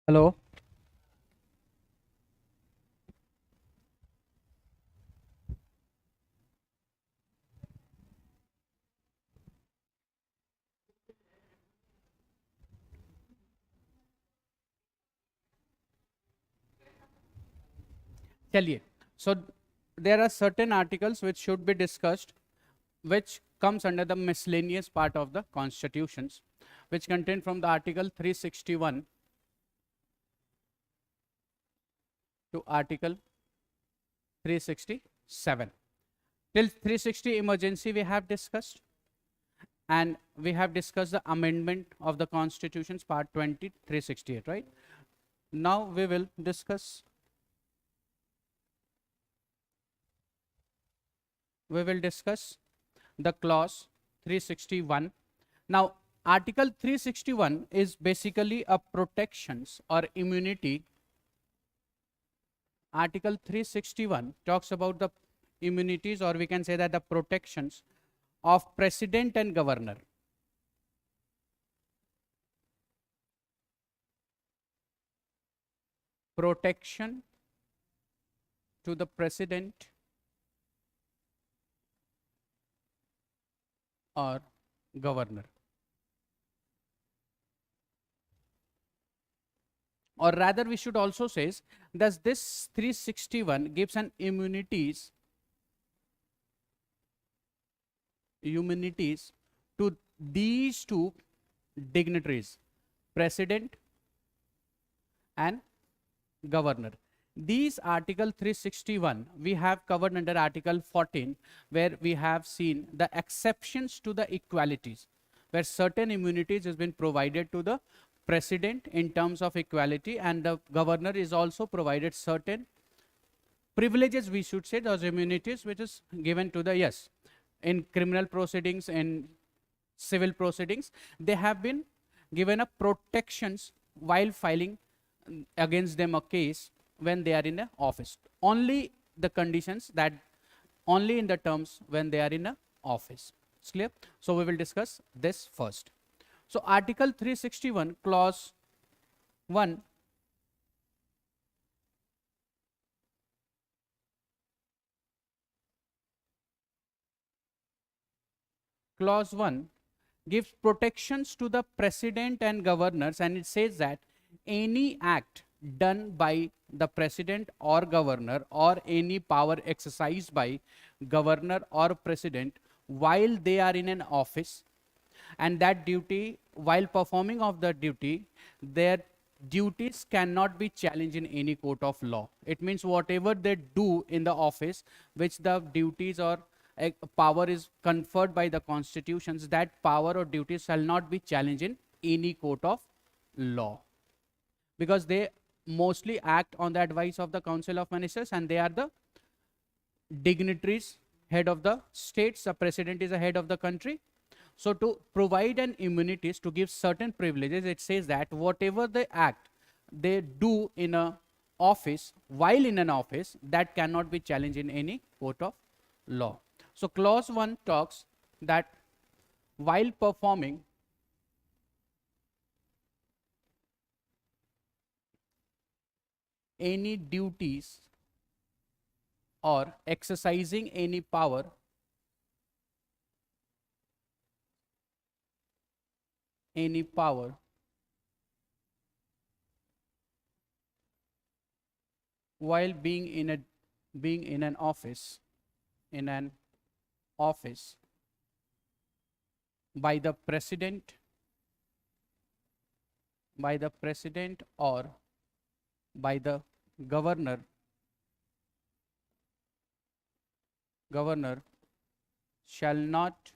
Hello. चलिए, so there are certain articles which should be discussed, which comes under the miscellaneous part of the constitutions, which contain from the article 361 to article 367. Till 360 emergency we have discussed, and we have discussed the amendment of the constitutions part 20 368, right? Now we will discuss the clause 361. Now, article 361 is basically a protections or immunity. Article 361 talks about the immunities, or we can say that the protections of president and governor. Protection to the president or governor, or rather we should also say that this 361 gives an immunities to these two dignitaries, president and governor. These article 361 we have covered under article 14, where we have seen the exceptions to the equalities, where certain immunities has been provided to the president in terms of equality, and the governor is also provided certain privileges, we should say, those immunities which is given to the, yes, in criminal proceedings, in civil proceedings, they have been given a protections while filing against them a case when they are in a office. Only the conditions that, only in the terms when they are in a office. It's clear? So we will discuss this first. So article 361 clause 1 gives protections to the president and governors, and it says that any act done by the president or governor, or any power exercised by governor or president while they are in an office, and that duty, while performing of the duty, their duties cannot be challenged in any court of law. It means whatever they do in the office, which the duties or power is conferred by the constitutions, that power or duties shall not be challenged in any court of law, because they mostly act on the advice of the council of ministers, and they are the dignitaries, head of the states. The president is the head of the country. So to provide an immunities, to give certain privileges, it says that whatever the act they do in a office, while in an office, that cannot be challenged in any court of law. So clause 1 talks that while performing any duties or exercising any power while being in an office by the president or by the governor shall not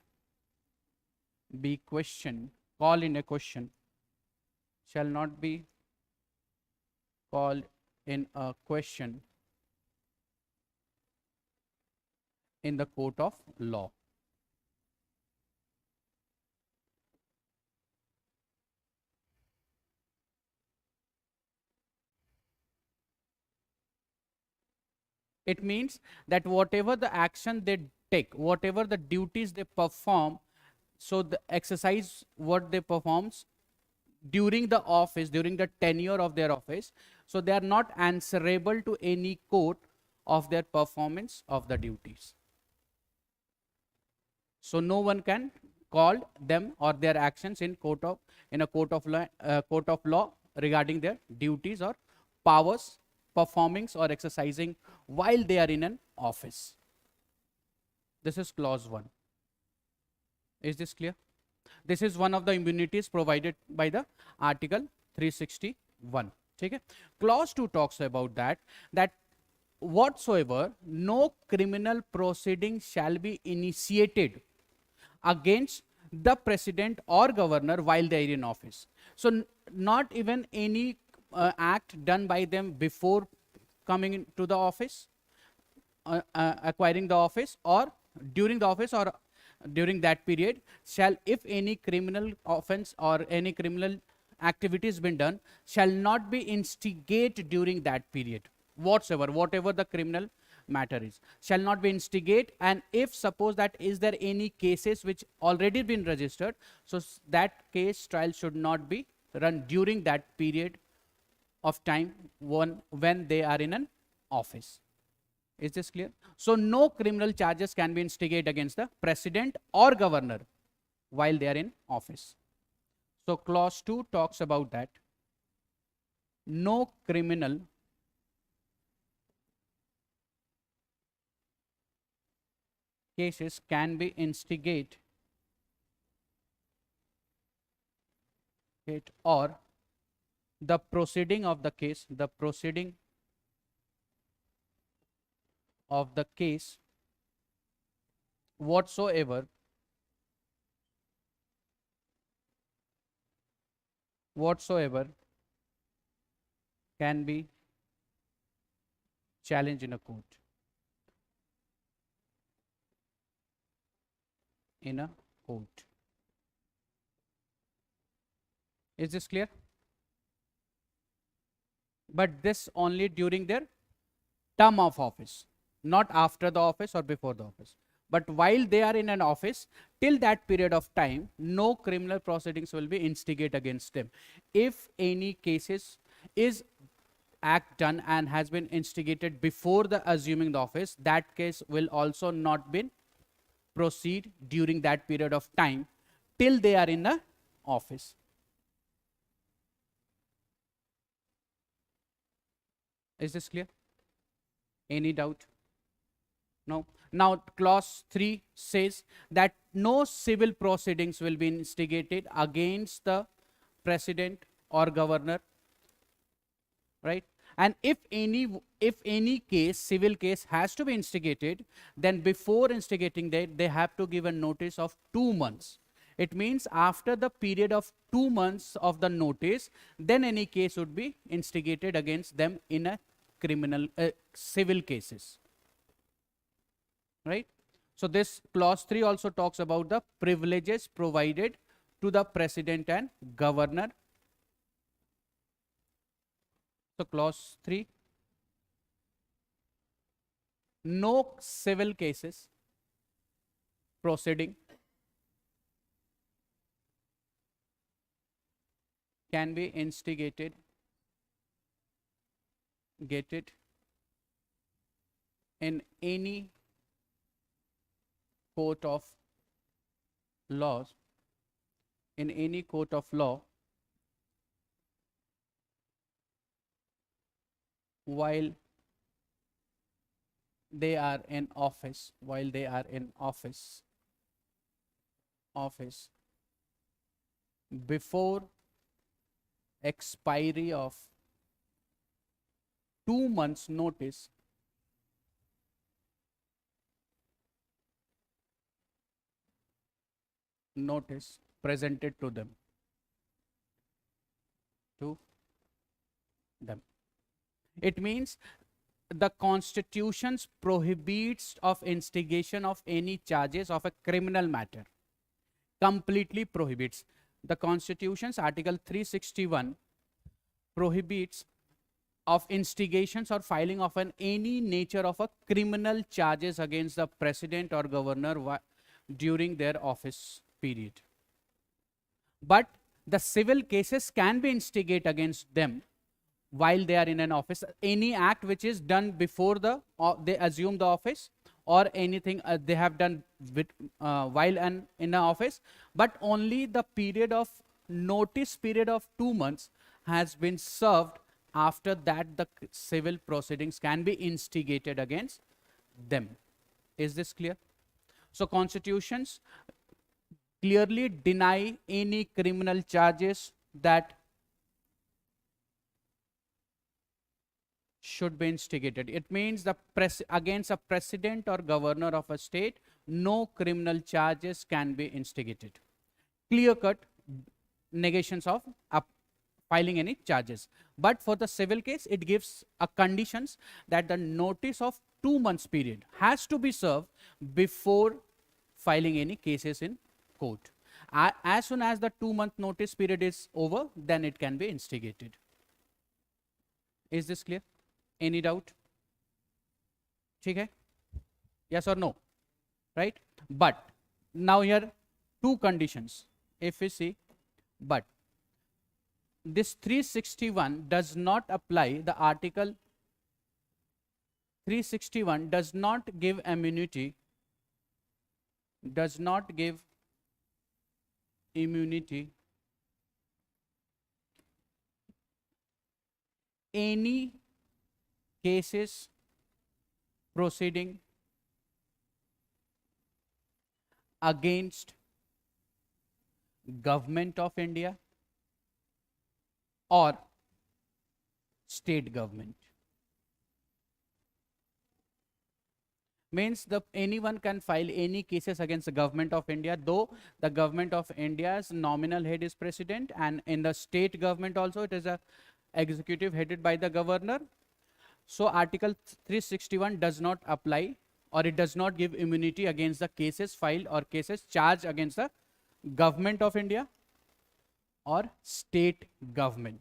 be questioned, called in a question, shall not be called in a question in the court of law. It means that whatever the action they take, whatever the duties they perform, so the exercise what they performs, during the office, during the tenure of their office, so they are not answerable to any court of their performance of the duties. So no one can call them or their actions in a court of law regarding their duties or powers performing or exercising while they are in an office. This is clause 1. Is this clear? This is one of the immunities provided by the article 361. Okay? Clause 2 talks about that whatsoever no criminal proceeding shall be initiated against the president or governor while they are in office. So not even any act done by them before coming into the office, acquiring the office, or during the office, or during that period, shall, if any criminal offense or any criminal activity has been done, shall not be instigate during that period. Whatever the criminal matter is, shall not be instigate. And if suppose that is there any cases which already been registered, so that case trial should not be run during that period of time when they are in an office. Is this clear? So no criminal charges can be instigated against the president or governor while they are in office. So clause 2 talks about that. No criminal cases can be instigated or the proceeding of the case, whatsoever can be challenged in a court. Is this clear? But this only during their term of office, not after the office or before the office. But while they are in an office, till that period of time, no criminal proceedings will be instigated against them. If any cases is act done and has been instigated before the assuming the office, that case will also not be proceed during that period of time till they are in the office. Is this clear? Any doubt? No. Now clause 3 says that no civil proceedings will be instigated against the president or governor, right? And if any case, civil case has to be instigated, then before instigating that, they have to give a notice of 2 months. It means after the period of 2 months of the notice, then any case would be instigated against them in a criminal civil cases, right? So this clause 3 also talks about the privileges provided to the president and governor. So clause 3, no civil cases proceeding can be instigated in any court of laws, while they are in office, before expiry of 2 months notice presented to them. It means the constitutions prohibits of instigation of any charges of a criminal matter. Completely prohibits. The constitution's article 361 prohibits of instigations or filing of any nature of a criminal charges against the president or governor during their office period. But the civil cases can be instigated against them while they are in an office. Any act which is done before they assume the office, or anything they have done with, while in an office, but only the period of notice period of 2 months has been served. After that, the civil proceedings can be instigated against them. Is this clear? So constitutions clearly deny any criminal charges that should be instigated. It means against a president or governor of a state, no criminal charges can be instigated. Clear-cut negations of filing any charges. But for the civil case, it gives a conditions that the notice of 2 months period has to be served before filing any cases in court. As soon as the 2-month notice period is over, then it can be instigated. Is this clear? Any doubt? ठीक है? Yes or no? Right? But now here 2 conditions. If we see, but this 361 does not apply. The article 361 does not give immunity. Does not give immunity any cases proceeding against government of India or state government. Means anyone can file any cases against the government of India, though the government of India's nominal head is president, and in the state government also it is a executive headed by the governor. So article 361 does not apply, or it does not give immunity against the cases filed or cases charged against the government of India or state government.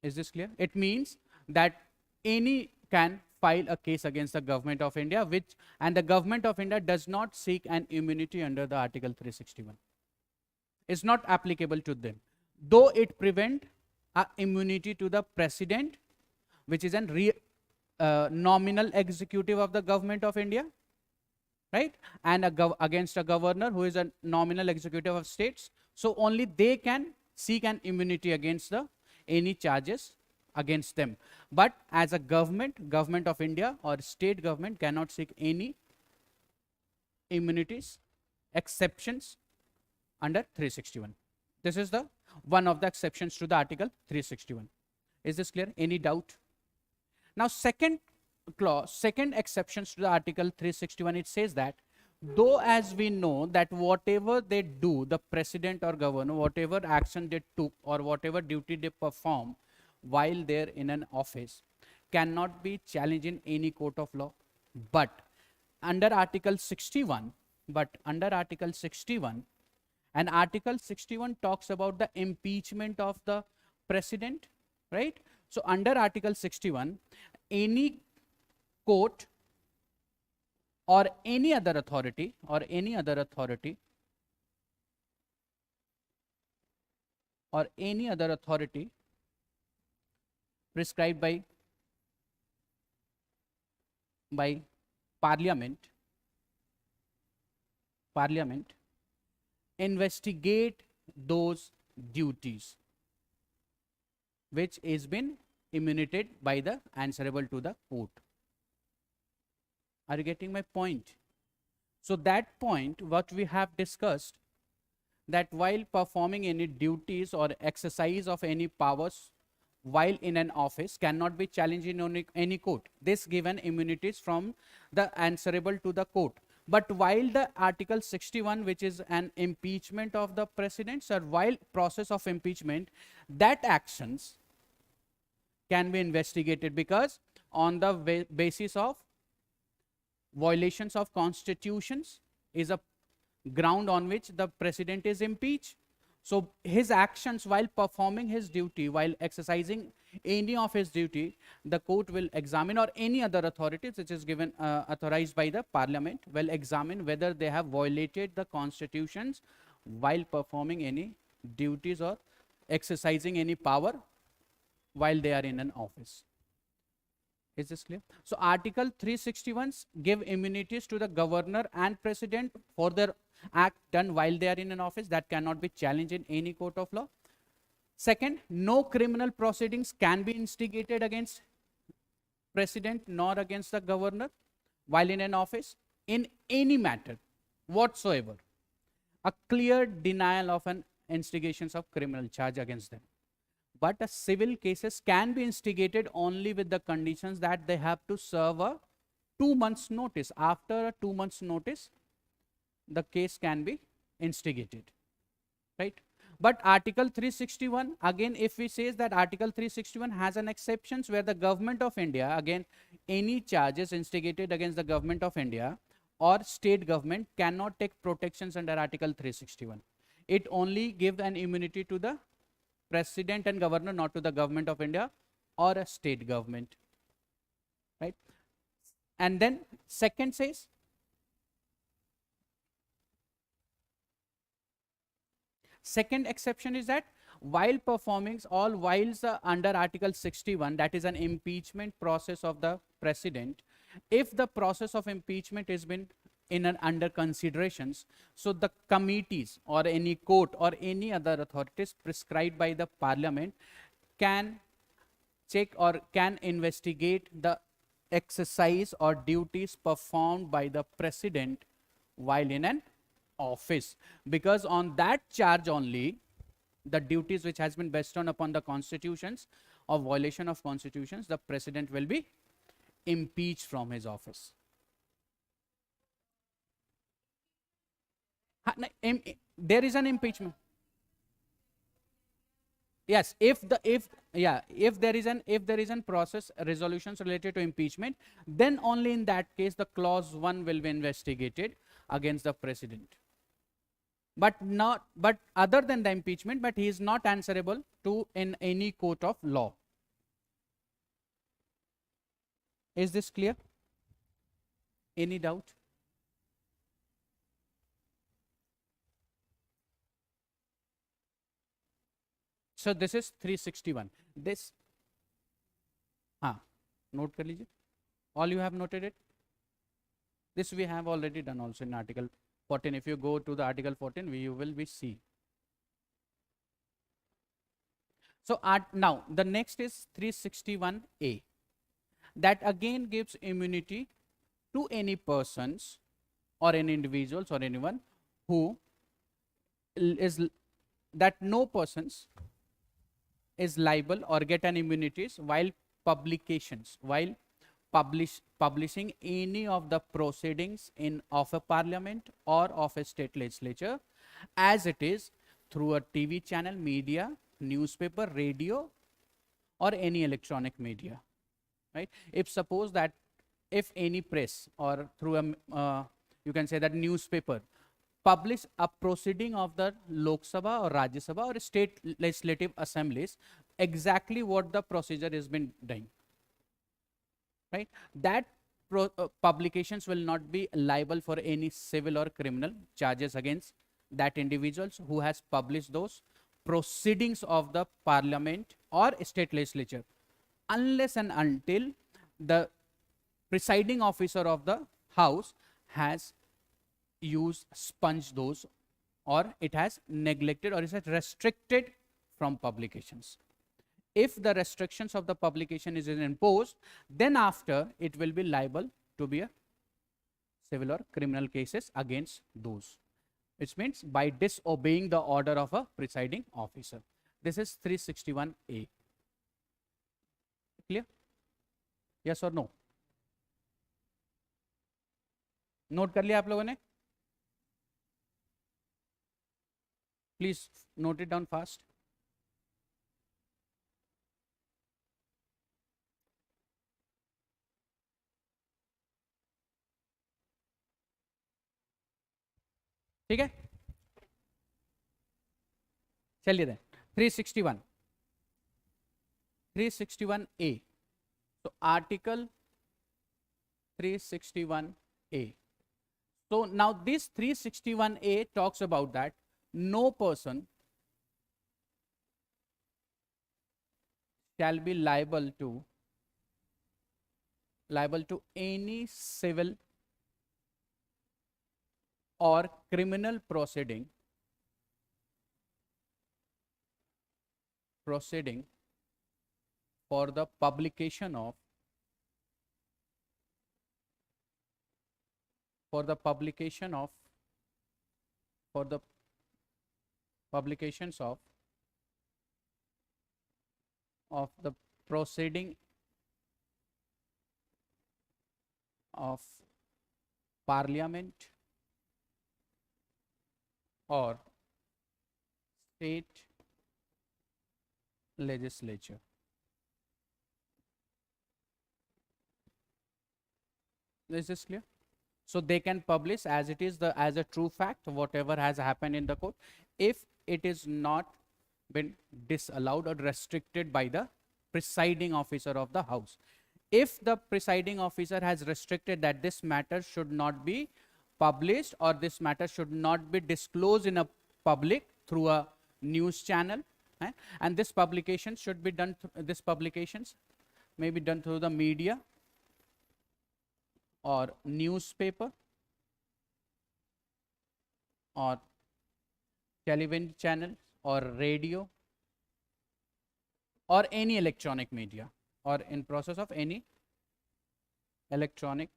Is this clear? It means that any can file a case against the government of India, and the government of India does not seek an immunity under the article 361. It's not applicable to them, though it prevent immunity to the president, which is a nominal executive of the government of India, right? And against a governor who is a nominal executive of states. So only they can seek an immunity against any charges against them. But as a government of India or state government cannot seek any immunities, exceptions under 361. This is the one of the exceptions to the article 361. Is this clear? Any doubt? Now second clause, second exceptions to the article 361, it says that though as we know that whatever they do, the president or governor, whatever action they took or whatever duty they perform while they're in an office cannot be challenged in any court of law. But under article 61, and article 61 talks about the impeachment of the president, right? So under article 61, any court or any other authority prescribed by parliament investigate those duties which is been immunited by the answerable to the court. Are you getting my point? So that point what we have discussed, that while performing any duties or exercise of any powers while in an office cannot be challenged in any court. This given immunities from the answerable to the court. But while the article 61, which is an impeachment of the president, sir, while process of impeachment, that actions can be investigated, because on the basis of violations of constitutions is a ground on which the president is impeached. So his actions while performing his duty, while exercising any of his duty, the court will examine, or any other authorities which is given authorized by the parliament will examine whether they have violated the constitutions while performing any duties or exercising any power while they are in an office. Is this clear? So Article 361 give immunities to the governor and president for their act done while they are in an office that cannot be challenged in any court of law. Second, no criminal proceedings can be instigated against president nor against the governor while in an office in any matter whatsoever. A clear denial of an instigations of criminal charge against them. But a civil cases can be instigated only with the conditions that they have to serve a 2 months notice. After a 2 months notice, the case can be instigated, right? But Article 361, again, if we say that Article 361 has an exceptions where the government of India, again, any charges instigated against the government of India or state government cannot take protections under Article 361. It only gives an immunity to the president and governor, not to the government of India or a state government, right? And then second says, second exception is that while performing all whiles under Article 61, that is an impeachment process of the president, if the process of impeachment has been in an under considerations, so the committees or any court or any other authorities prescribed by the parliament can check or can investigate the exercise or duties performed by the president while in an office, because on that charge only the duties which has been bestowed upon the constitutions or violation of constitutions, the president will be impeached from his office. There is an impeachment. Yes, if there is an process resolutions related to impeachment, then only in that case the clause 1 will be investigated against the president. But other than the impeachment, but he is not answerable to in any court of law. Is this clear? Any doubt? So this is 361. This, note kar lijiye. All you have noted it. This we have already done also in Article 14. If you go to the Article 14, you will be see. So now the next is 361A. That again gives immunity to any persons or any individuals or anyone who is that no persons is liable or get an immunities while publishing any of the proceedings of a parliament or of a state legislature, as it is through a TV channel, media, newspaper, radio, or any electronic media, right? If suppose that if any press or through a you can say that newspaper publish a proceeding of the Lok Sabha or Rajya Sabha or state legislative assemblies, exactly what the procedure has been done, right? That publications will not be liable for any civil or criminal charges against that individuals who has published those proceedings of the parliament or state legislature, unless and until the presiding officer of the house has sponged those, or it has neglected or is restricted from publications. If the restrictions of the publication is imposed, then after it will be liable to be a civil or criminal cases against those, which means by disobeying the order of a presiding officer. This is 361A. Clear? Yes or no? Note कर लिया आप लोगों ने? Please note it down fast. ठीक है, चलिए दें 361A. So Article 361A. So now this 361A talks about that no person shall be liable to any civil or criminal proceeding for the publication of for the publications of the proceeding of parliament or state legislature. Is this clear? So they can publish as it is, as a true fact whatever has happened in the court, if it is not been disallowed or restricted by the presiding officer of the house. If the presiding officer has restricted that this matter should not be published or this matter should not be disclosed in a public through a news channel, and this publication should be done, this publications may be done through the media or newspaper or television channel or radio or any electronic media, or in process of any electronic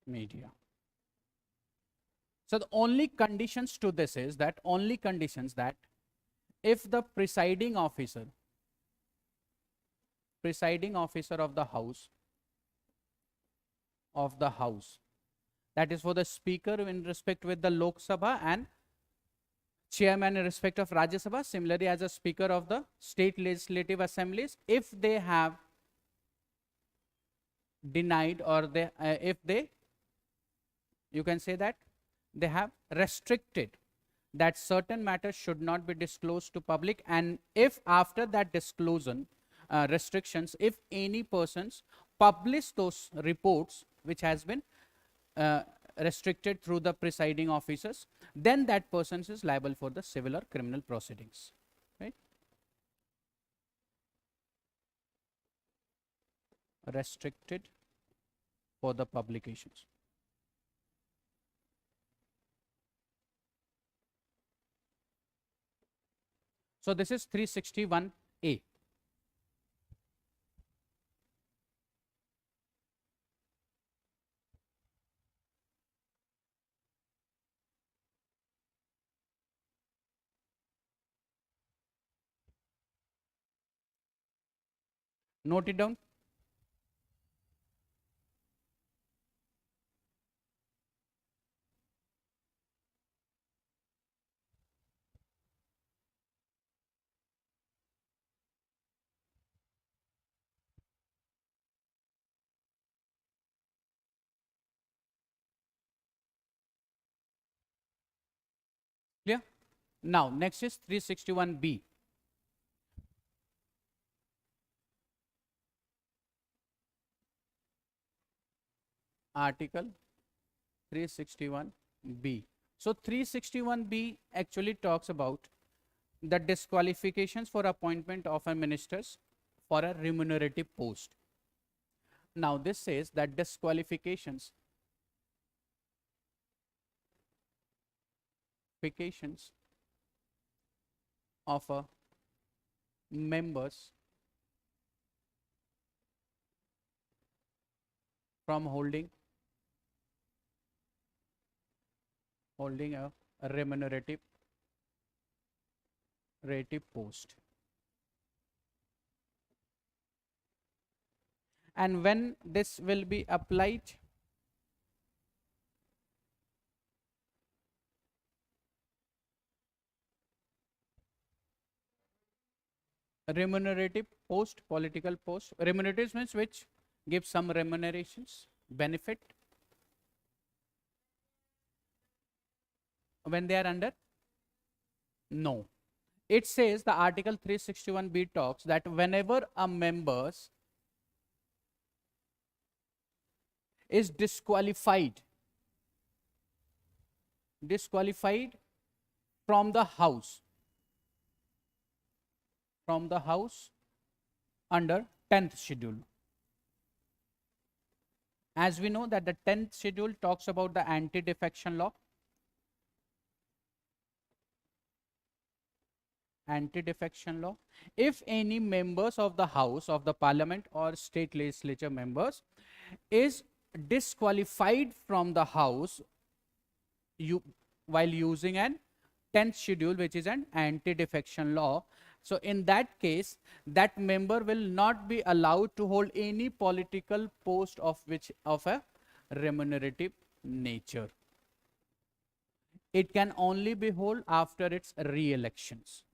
media. So the only conditions to this is that if the presiding officer of the house, that is for the speaker in respect with the Lok Sabha and chairman in respect of Rajya Sabha, similarly as a speaker of the state legislative assemblies, if they have denied or you can say that they have restricted that certain matters should not be disclosed to public, and if after that disclosure restrictions, if any persons publish those reports which has been restricted through the presiding officers, then that person is liable for the civil or criminal proceedings, right? Restricted for the publications. So this is 361A. Note it down. Clear? Now next is 361B. Article 361B. So 361B actually talks about the disqualifications for appointment of a ministers for a remunerative post. Now this says that disqualifications of a members from holding a remunerative post. And when this will be applied? Remunerative post, political post. Remunerative means which gives some remunerations, benefit when they are under? No. It says the article 361B talks that whenever a member is disqualified from the house from the House under 10th schedule. As we know that the 10th schedule talks about the anti-defection law. Anti-defection law. If any members of the House of the Parliament or state legislature members is disqualified from the House while using an 10th schedule, which is an anti-defection law, so in that case, that member will not be allowed to hold any political post of a remunerative nature. It can only be held after its re-elections.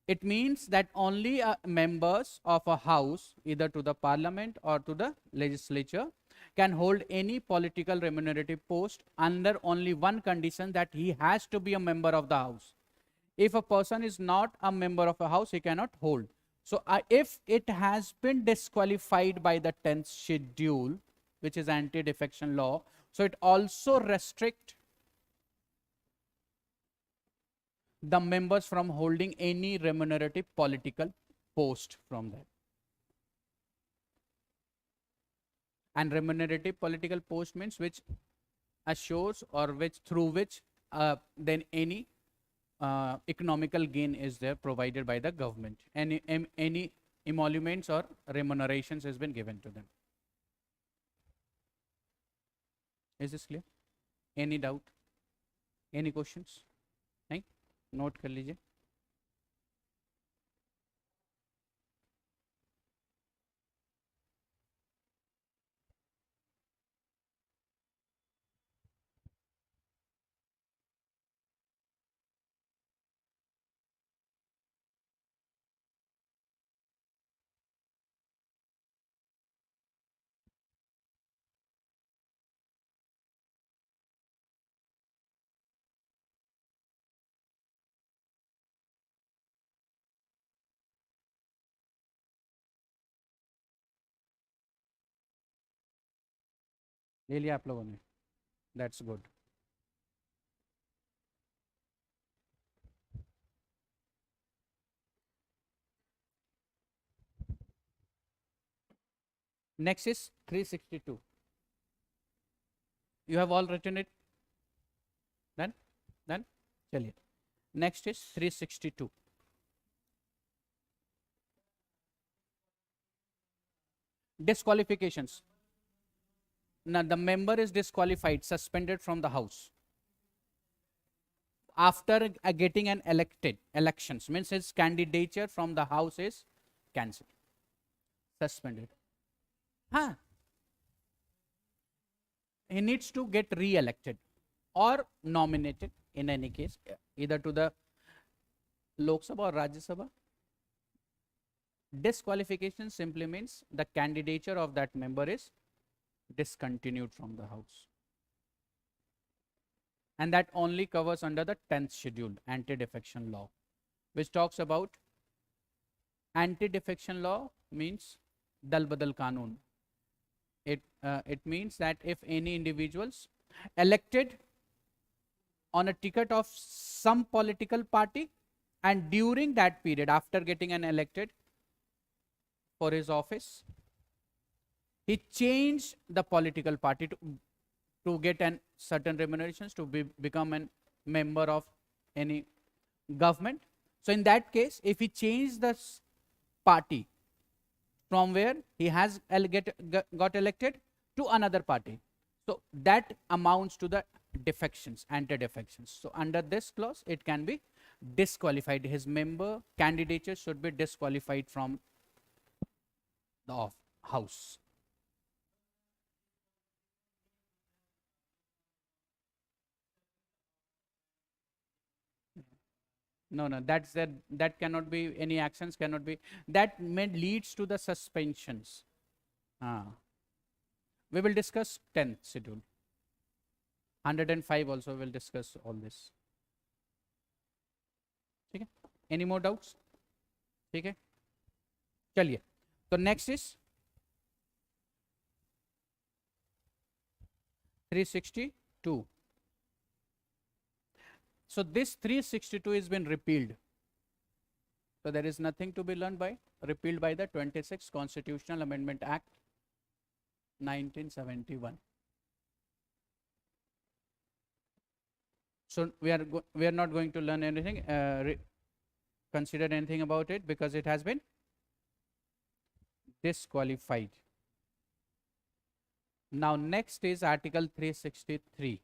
It means that only members of a house, either to the parliament or to the legislature, can hold any political remunerative post under only one condition, that he has to be a member of the house. If a person is not a member of a house, he cannot hold. So if it has been disqualified by the 10th schedule, which is anti-defection law, so it also restricts the members from holding any remunerative political post from that. And remunerative political post means which assures or which through which then any economical gain is there provided by the government. Any emoluments or remunerations has been given to them. Is this clear? Any doubt? Any questions? नहीं? Note कर लीजिए. ले लिया आप लोगों ने? That's good. Next is 362. You have all written it? Done? Done? चलिए. Next is 362. Disqualifications. Now the member is disqualified, suspended from the house after getting an elections, means his candidature from the house is cancelled, suspended. He needs to get re-elected or nominated in any case, either to the Lok Sabha or Rajya Sabha. Disqualification simply means the candidature of that member is discontinued from the house, and that only covers under the 10th schedule anti-defection law, which talks about anti-defection law means dal badal kanun. It means that if any individuals elected on a ticket of some political party, and during that period after getting an elected for his office, he changed the political party to get an certain remunerations, to become a member of any government. So in that case, if he changed the party from where he has got elected to another party, so that amounts to the defections, anti-defections. So under this clause, it can be disqualified. His member candidature should be disqualified from the house. No, that cannot be, any actions cannot be, that leads to the suspensions. We will discuss 10th schedule. 105 also will discuss all this. Okay? Any more doubts? Okay? चलिए. So next is 362. So this 362 has been repealed. So there is nothing to be learned by, repealed by the 26th Constitutional Amendment Act 1971. So we are not going to learn anything, consider anything about it, because it has been disqualified. Now next is Article 363.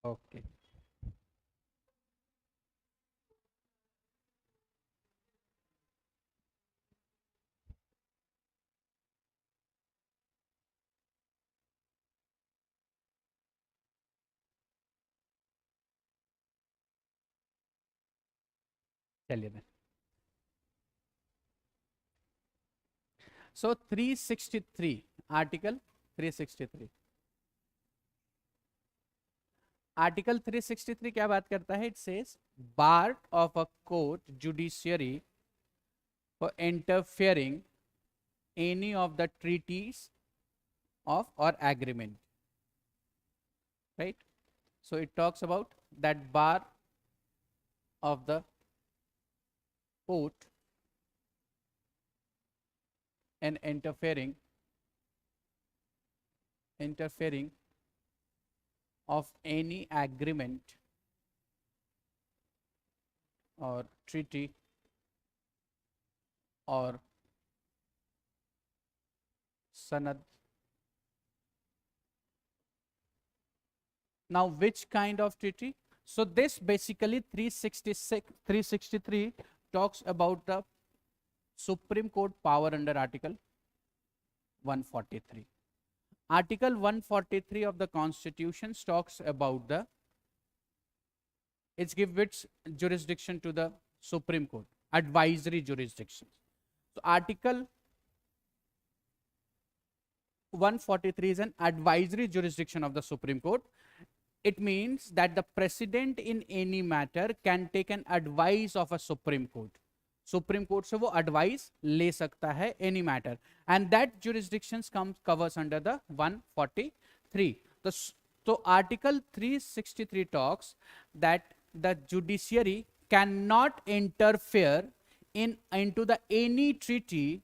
Okay. चलिए then. So 363, Article 363. Article 363 क्या बात करता है? It says bar of a court judiciary for interfering any of the treaties of or agreement, right? So it talks about that bar of the court and interfering of any agreement or treaty or sanad. Now which kind of treaty? So this basically 363 talks about the Supreme Court power under Article 143. Article 143 of the Constitution talks about the, it gives its jurisdiction to the Supreme Court, advisory jurisdiction. So Article 143 is an advisory jurisdiction of the Supreme Court. It means that the president in any matter can take an advice of a Supreme Court. Supreme Court से वो advice ले सकता है any matter, and that jurisdictions covers under the 143. So Article 363 talks that the judiciary cannot interfere into the any treaty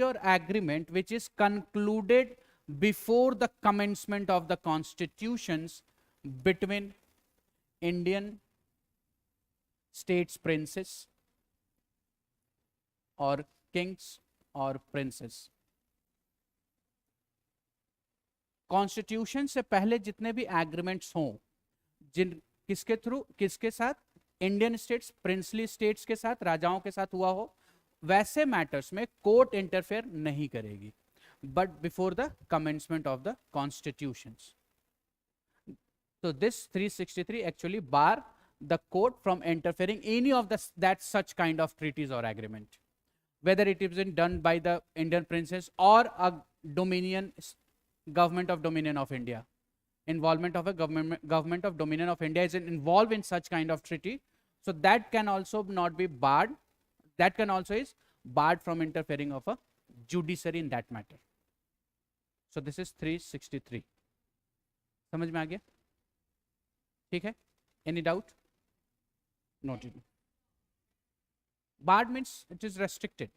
or agreement which is concluded before the commencement of the constitutions between Indian states princes or kings or princes. Constitution से पहले जितने भी agreements हों, किसके through, किसके साथ, Indian states, princely states के साथ, राजाओं के साथ हुआ हो, वैसे मैटर्स में कोर्ट इंटरफेयर नहीं करेगी, but before the commencement of the constitutions. So this 363 actually bar the court from interfering any of that such kind of treaties or agreement, whether it is done by the Indian princes or a government of Dominion of India. Involvement of a government of Dominion of India is involved in such kind of treaty, so that can also not be barred. That can also is barred from interfering of a judiciary in that matter. So this is 363. समझ में आ गया? ठीक है? Any doubt? Noted. Barred means it is restricted.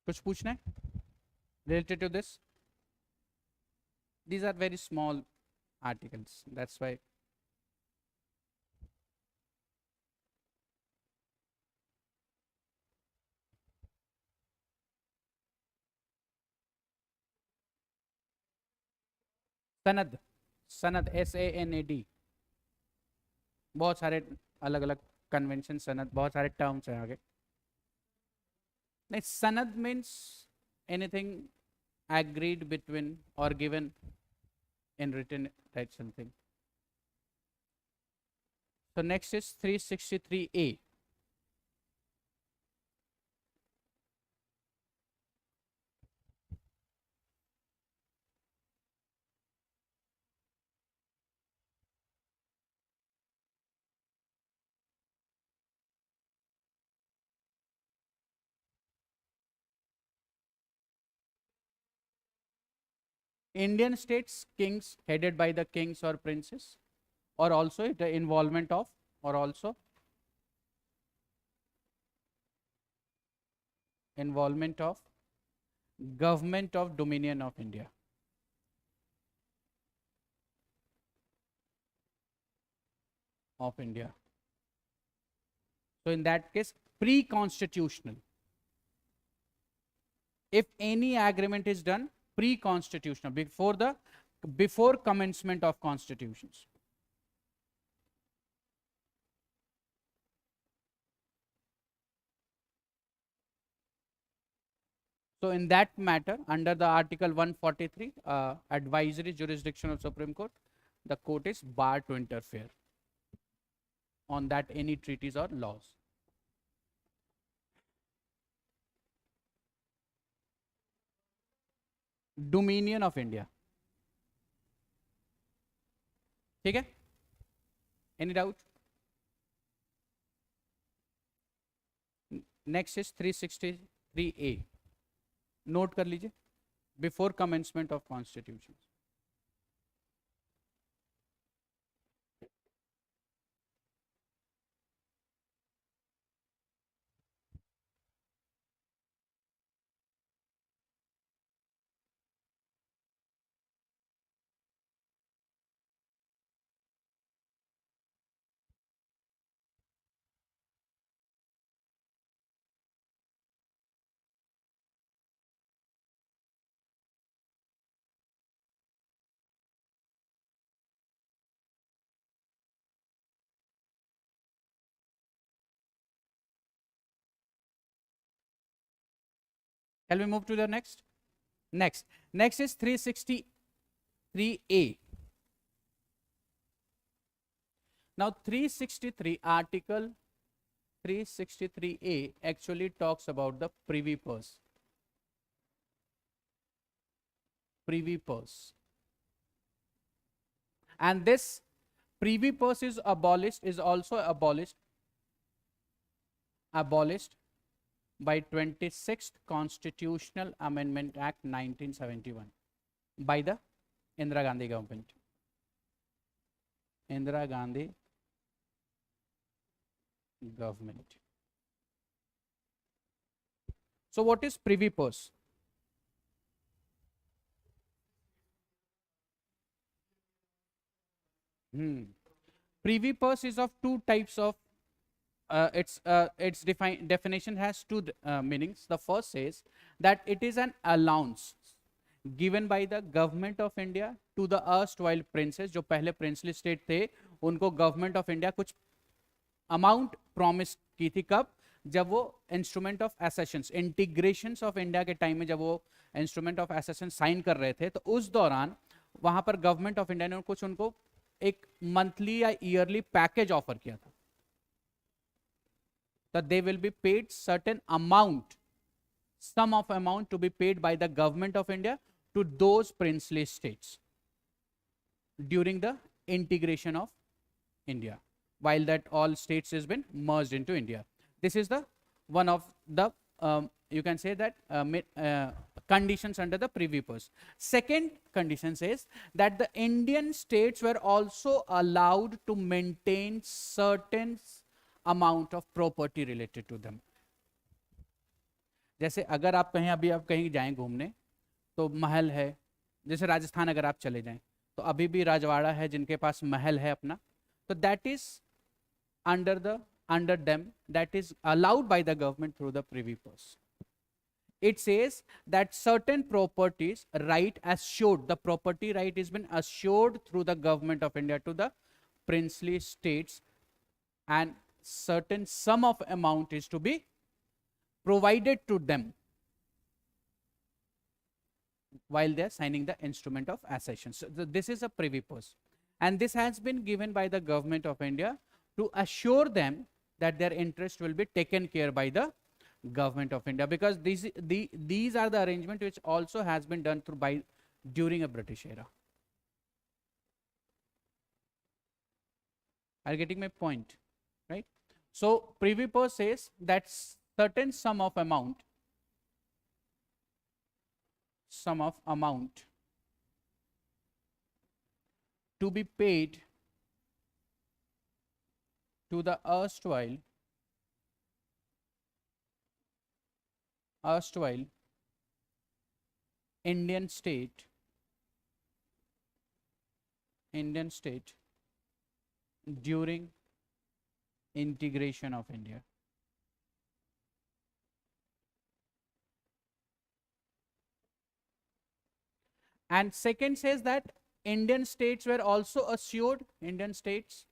कुछ पूछना है related to this? These are very small articles, that's why. सनद, सनद SANAD, बहुत सारे अलग अलग कन्वेंशन, सनद, बहुत सारे टर्म्स हैं आगे. नहीं, सनद means anything agreed between or given in written, right, something. So next is 363A. Indian states, kings headed by the kings or princes, or also the involvement of, or also involvement of government of Dominion of India. Of India. So in that case, pre-constitutional. If any agreement is done pre-constitutional, before commencement of constitutions. So in that matter, under the Article 143, advisory jurisdiction of Supreme Court, the court is barred to interfere on that any treaties or laws. Dominion of India. ठीक है? Any doubt? Next is 363A. Note कर लीजिए, before commencement of constitution. Shall we move to the next? Next is 363A. Now 363 article 363A actually talks about the privy purse. Privy purse. And this privy purse is also abolished by 26th Constitutional Amendment Act 1971 by the Indira Gandhi government. Indira Gandhi government. So what is privy purse? Privy purse is of two types of its definition has two meanings. The first says that it is an allowance given by the government of India to the erstwhile princes. जो पहले princely state थे, उनको government of India कुछ amount promise की थी. कब? जब वो instrument of accessions, integrations of India के time में जब वो instrument of accession sign कर रहे थे, तो उस दौरान वहां पर government of India ने कुछ उनको एक monthly या yearly package offer किया था. That they will be paid certain amount, sum of amount to be paid by the government of India to those princely states during the integration of India, while that all states has been merged into India. This is the one of the you can say that conditions under the privy purse. Second condition says that the Indian states were also allowed to maintain certain amount of property related to them. जैसे अगर आप कहीं अभी आप कहीं जाएं घूमने तो महल है, जैसे राजस्थान अगर आप चले जाएं तो अभी भी राजवाड़ा है जिनके पास महल है अपना, तो that is under them, that is allowed by the government through the privy purse. It says that certain properties right assured, the property right has been assured through the government of India to the princely states, and certain sum of amount is to be provided to them while they are signing the instrument of accession. So this is a privy purse, and this has been given by the government of India to assure them that their interest will be taken care by the government of India, because these are the arrangement which also has been done through during a British era. Are you getting my point? Right? So privy purse says that certain sum of amount to be paid to the erstwhile Indian state during integration of India. And second says that Indian states were also assured, Indian states,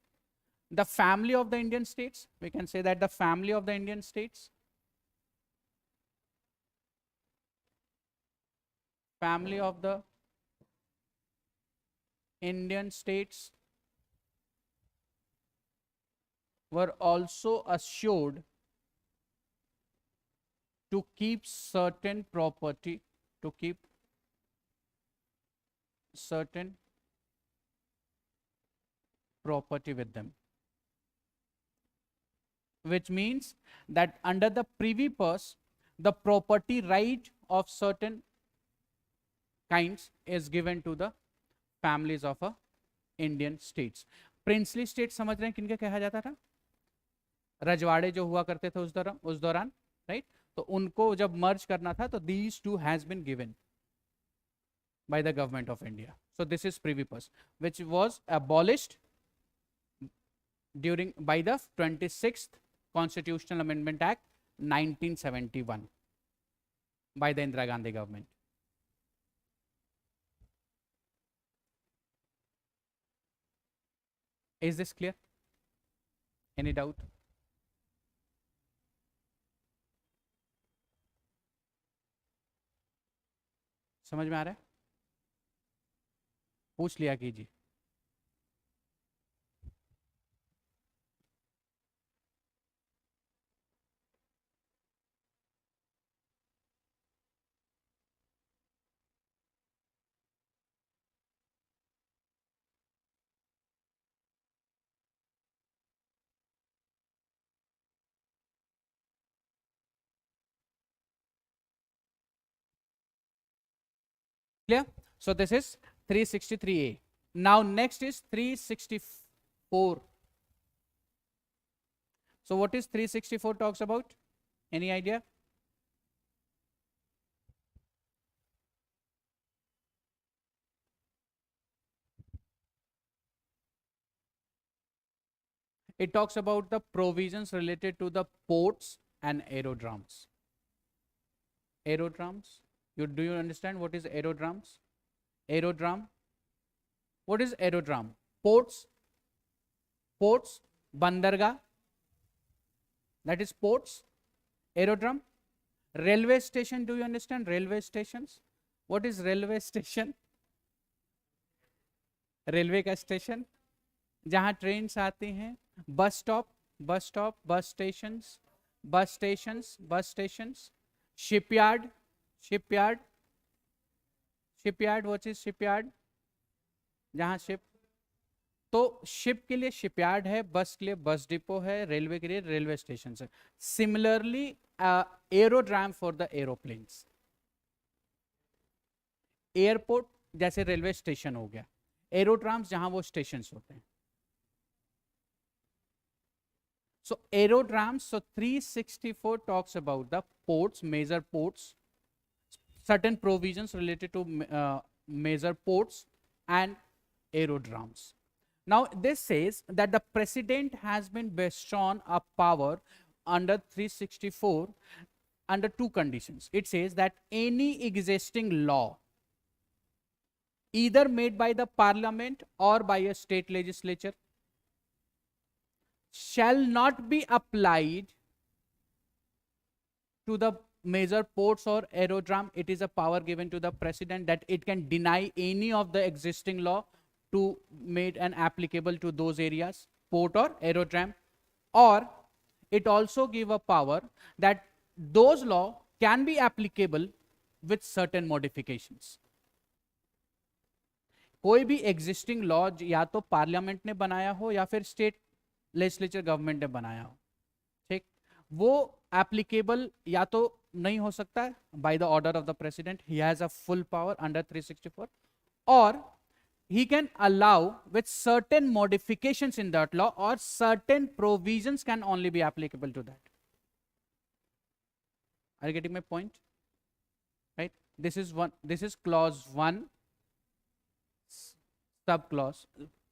the family of the Indian states, we can say that the family of the Indian states, family of the Indian states were also assured to keep certain property, with them, which means that under the Privy Purse, the property right of certain kinds is given to the families of a Indian states. Princely state समझ रहे हैं किनके कहा जाता था? रजवाड़े जो हुआ करते थे उस दौरान, राइट? तो उनको जब मर्ज करना था तो these two has been given by the government of India. So this is Privy Purse, which was abolished during by the 26th Constitutional Amendment Act 1971 by the Indira Gandhi government. Is this clear? Any doubt? समझ में आ रहा है? पूछ लिया कीजिए. Clear? So this is 363A. Now next is 364. So what is 364 talks about? Any idea? It talks about the provisions related to the ports and aerodromes. Aerodromes. Do you understand what is aerodromes? Aerodrome. What is aerodrome? Ports, bandargah, that is ports. Aerodrome. Railway station, do you understand railway stations? What is railway station? Railway का station जहां trains आती हैं. Bus stop, बस stations. Shipyard, what is shipyard? जहां ship, तो ship के लिए shipyard है, बस के लिए बस डिपो है, रेलवे के लिए रेलवे स्टेशन है. Similarly aerodrome for the aeroplanes. Airport जैसे रेलवे स्टेशन हो गया, एरोड्राम्स जहां वो स्टेशन होते हैं. So aerodromes, so 364 talks about the ports, major ports, certain provisions related to major ports and aerodromes. Now this says that the president has been bestowed a power under 364 under two conditions. It says that any existing law either made by the parliament or by a state legislature shall not be applied to the major ports or aerodrome. It is a power given to the president that it can deny any of the existing law to made and applicable to those areas, port or aerodrome, or it also give a power that those law can be applicable with certain modifications. कोई भी existing law या तो parliament ने बनाया हो या फिर state legislature government ने बनाया हो, ठीक, वो एप्लीकेबल या तो नहीं हो सकता है by the order of the president, he has a full power under 364, और he can allow with certain modifications in that law, or certain provisions can only be applicable to that. Are you getting my point? Right? This is clause 1, subclause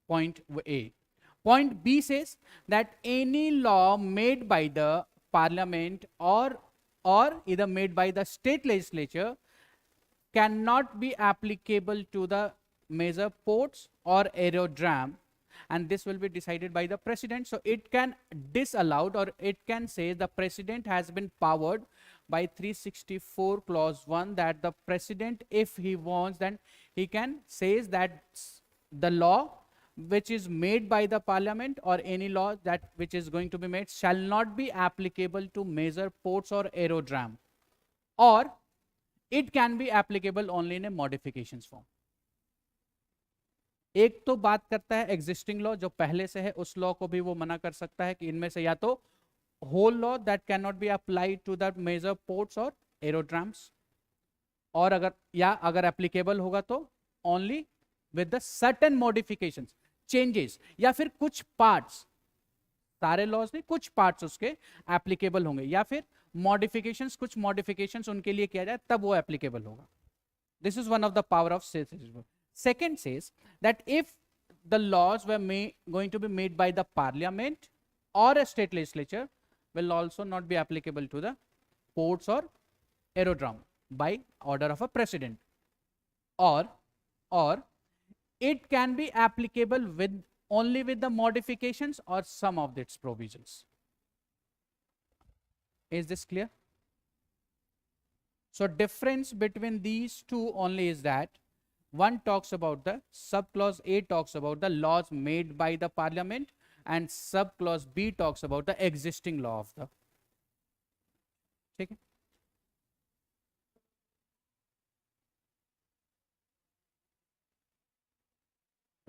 point A. Point B says that any law made by the parliament or either made by the state legislature cannot be applicable to the major ports or aerodrome, and this will be decided by the president. So it can disallowed, or it can say the president has been powered by 364 clause 1, that the president, if he wants, then he can says that the law which is made by the parliament or any law that which is going to be made shall not be applicable to major ports or aerodrome, or it can be applicable only in a modifications form. एक तो बात करता है existing law जो पहले से है, उस लॉ को भी वो मना कर सकता है कि इनमें से या तो whole law that can not be applied to the major ports और एरोड्राम्स, और अगर एप्लीकेबल होगा तो only with the certain modifications, changes, या फिर कुछ पार्ट्स, सारे लॉज नहीं, कुछ पार्ट्स उसके एप्लीकेबल होंगे, या फिर मॉडिफिकेशंस, कुछ मॉडिफिकेशंस उनके लिए किया जाए तब वो एप्लीकेबल होगा. This is one of the power of citizenship. Second says that if the laws were going to be made by the parliament or a state legislature, will also not be applicable to the ports or aerodrome by order of a president, or it can be applicable with only with the modifications or some of its provisions. Is this clear? So difference between these two only is that one talks about the subclause A talks about the laws made by the parliament, and subclause B talks about the existing law of the. ठीक है?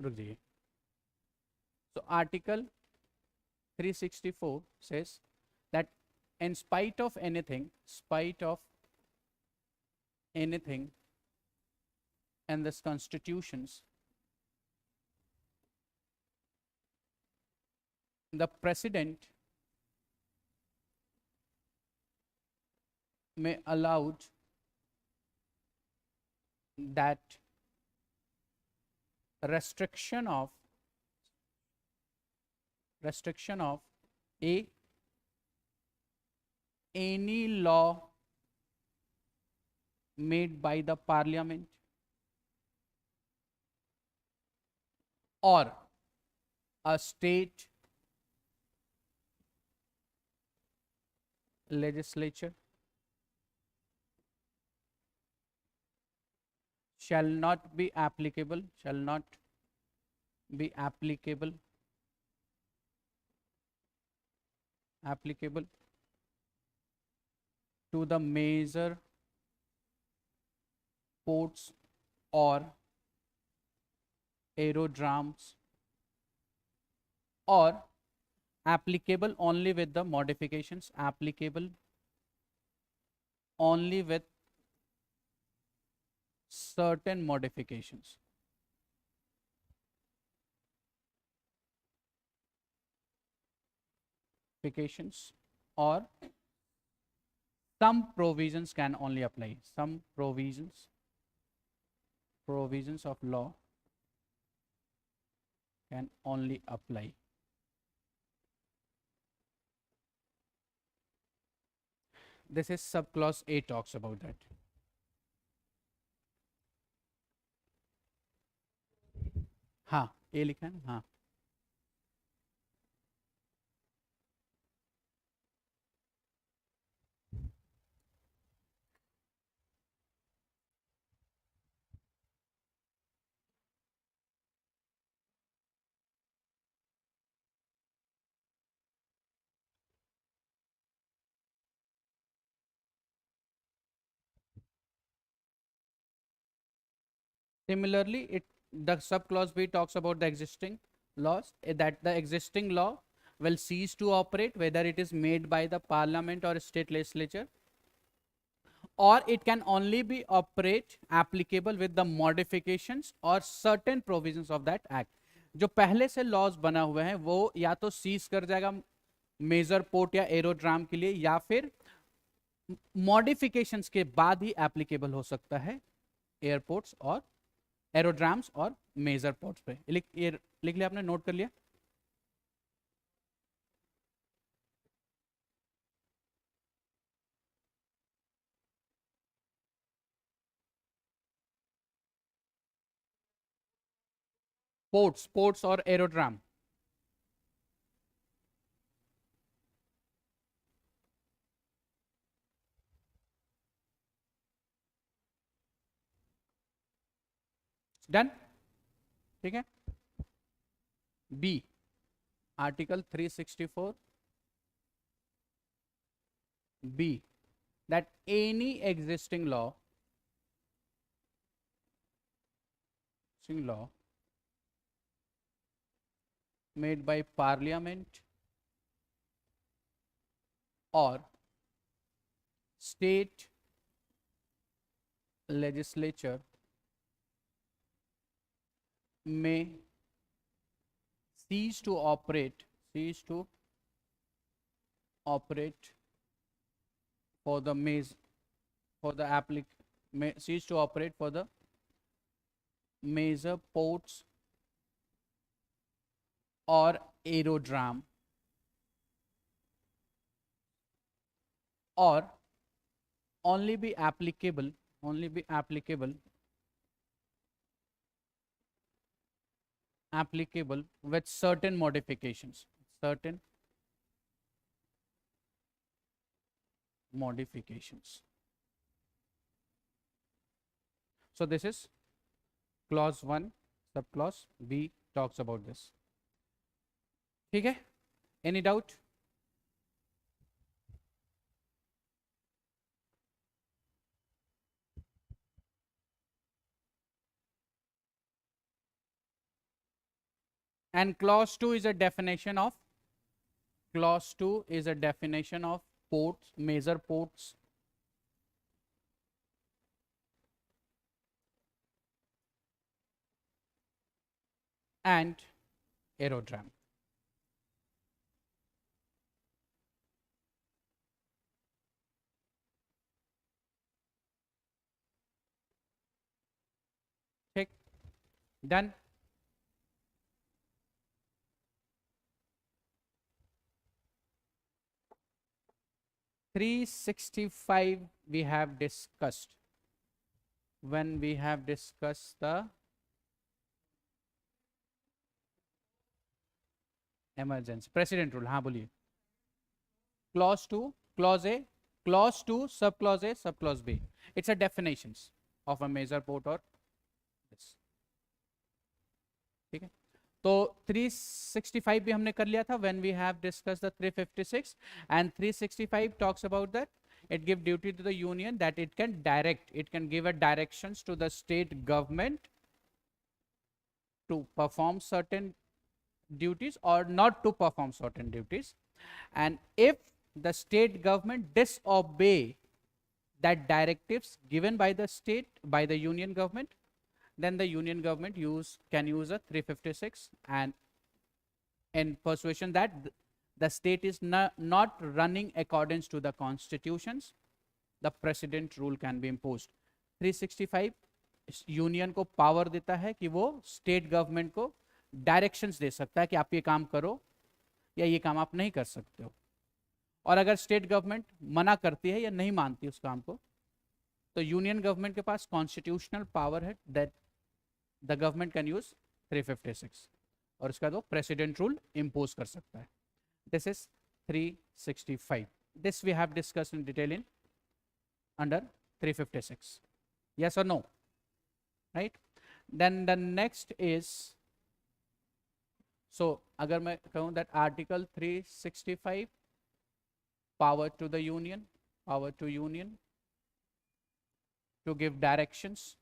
रुक जाइए. So article 364 says that in spite of anything in this constitutions, the president may allowed that restriction of any law made by the parliament or a state legislature shall not be applicable to the major ports or aerodromes, or applicable only with the modifications, applicable only with certain modifications. Or some provisions can only apply, some provisions of law can only apply. This is subclause A talks about that. हाँ, A लिखा है ना? हाँ. Similarly, the subclause B talks about the existing laws, that the existing law will cease to operate whether it is made by the parliament or state legislature, or it can only be operate applicable with the modifications or certain provisions of that act. जो पहले से laws बना हुआ है वो या तो seize कर जाएगा मेजर पोर्ट या एरोड्राम के लिए, या फिर मॉडिफिकेशंस के बाद ही एप्लीकेबल हो सकता है एयरपोर्ट्स और एरोड्राम्स और मेजर पोर्ट्स पे। लिख लिया आपने, नोट कर लिया? पोर्ट्स और एरोड्राम। डन, ठीक है। B, article 364 B, that any existing law made by parliament or state legislature may cease to operate for the cease to operate for the major ports or aerodrome, or only be applicable with certain modifications. So this is clause 1, subclause B talks about this. ठीक है, any doubt? And clause 2 is a definition of ports, major ports and aerodrome. ठीक, done. (365) we have discussed when we have discussed the emergency precedent rule. हाँ बोलिए। Clause 2, clause A, clause 2, subclause A, subclause B. It's a definitions of a major port or this. ठीक है, तो 365 भी हमने कर लिया था when we have discussed the 356, and 365 talks about that it give duty to the union that it can give a directions to the state government to perform certain duties or not to perform certain duties, and if the state government disobey that directives given by the union government, then the union government can use a 356, and in persuasion that the state is not running according to the constitutions, the precedent rule can be imposed. 365 union को power देता है कि वो state government को directions दे सकता है कि आप ये काम करो या ये काम आप नहीं कर सकते हो, और अगर स्टेट गवर्नमेंट मना करती है या नहीं मानती उस काम को, तो यूनियन गवर्नमेंट के पास कॉन्स्टिट्यूशनल पावर है that the government can use 356, और इसका वो प्रेसिडेंट रूल इम्पोज कर सकता है. This is 365. This we have discussed in detail in under 356. Yes or no? Right? Then the next is, so अगर मैं कहूँ that article 365 power to the union, to give directions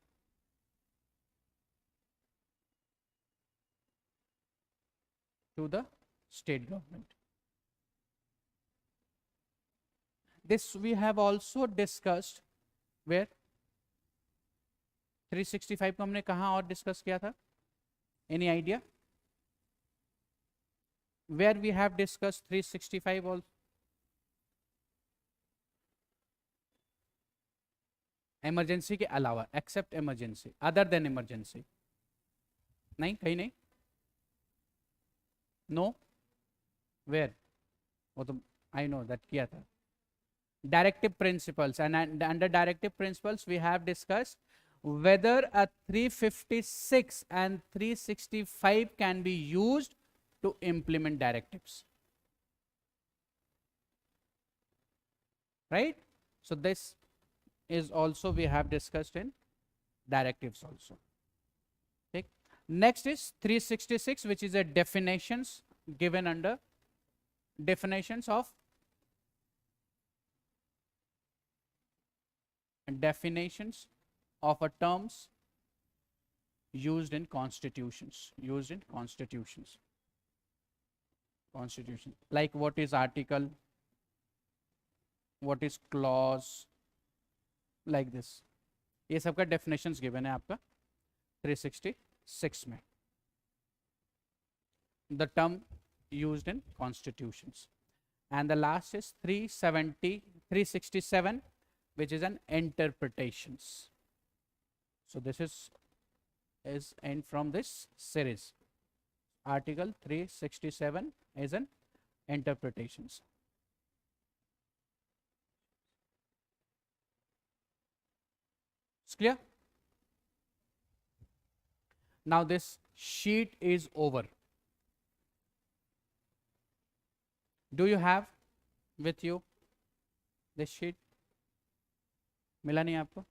to the state government. This we have also discussed where 365 को हमने कहाँ और discuss किया था? Any idea where we have discuss 365 also? Emergency के अलावा, except emergency, other than emergency, नहीं कहीं नहीं, नो वेयर, वो तो आई नो दैट किया था. Directive principles, and under directive principles we have discussed whether a 356 and 365 can be used to implement directives, right? So this is also we have discussed in directives also. Okay. Next is 366, which is a definitions given under definitions of a terms used in constitutions, constitution, like what is article, what is clause, like this. ये सबका definitions given है आपका 366 में. The term used in constitutions. And the last is 367, which is an interpretations. So this is end from this series. Article 367 is an interpretations. It's clear? Now this sheet is over. Do you have with you this sheet? मिला नहीं आपको?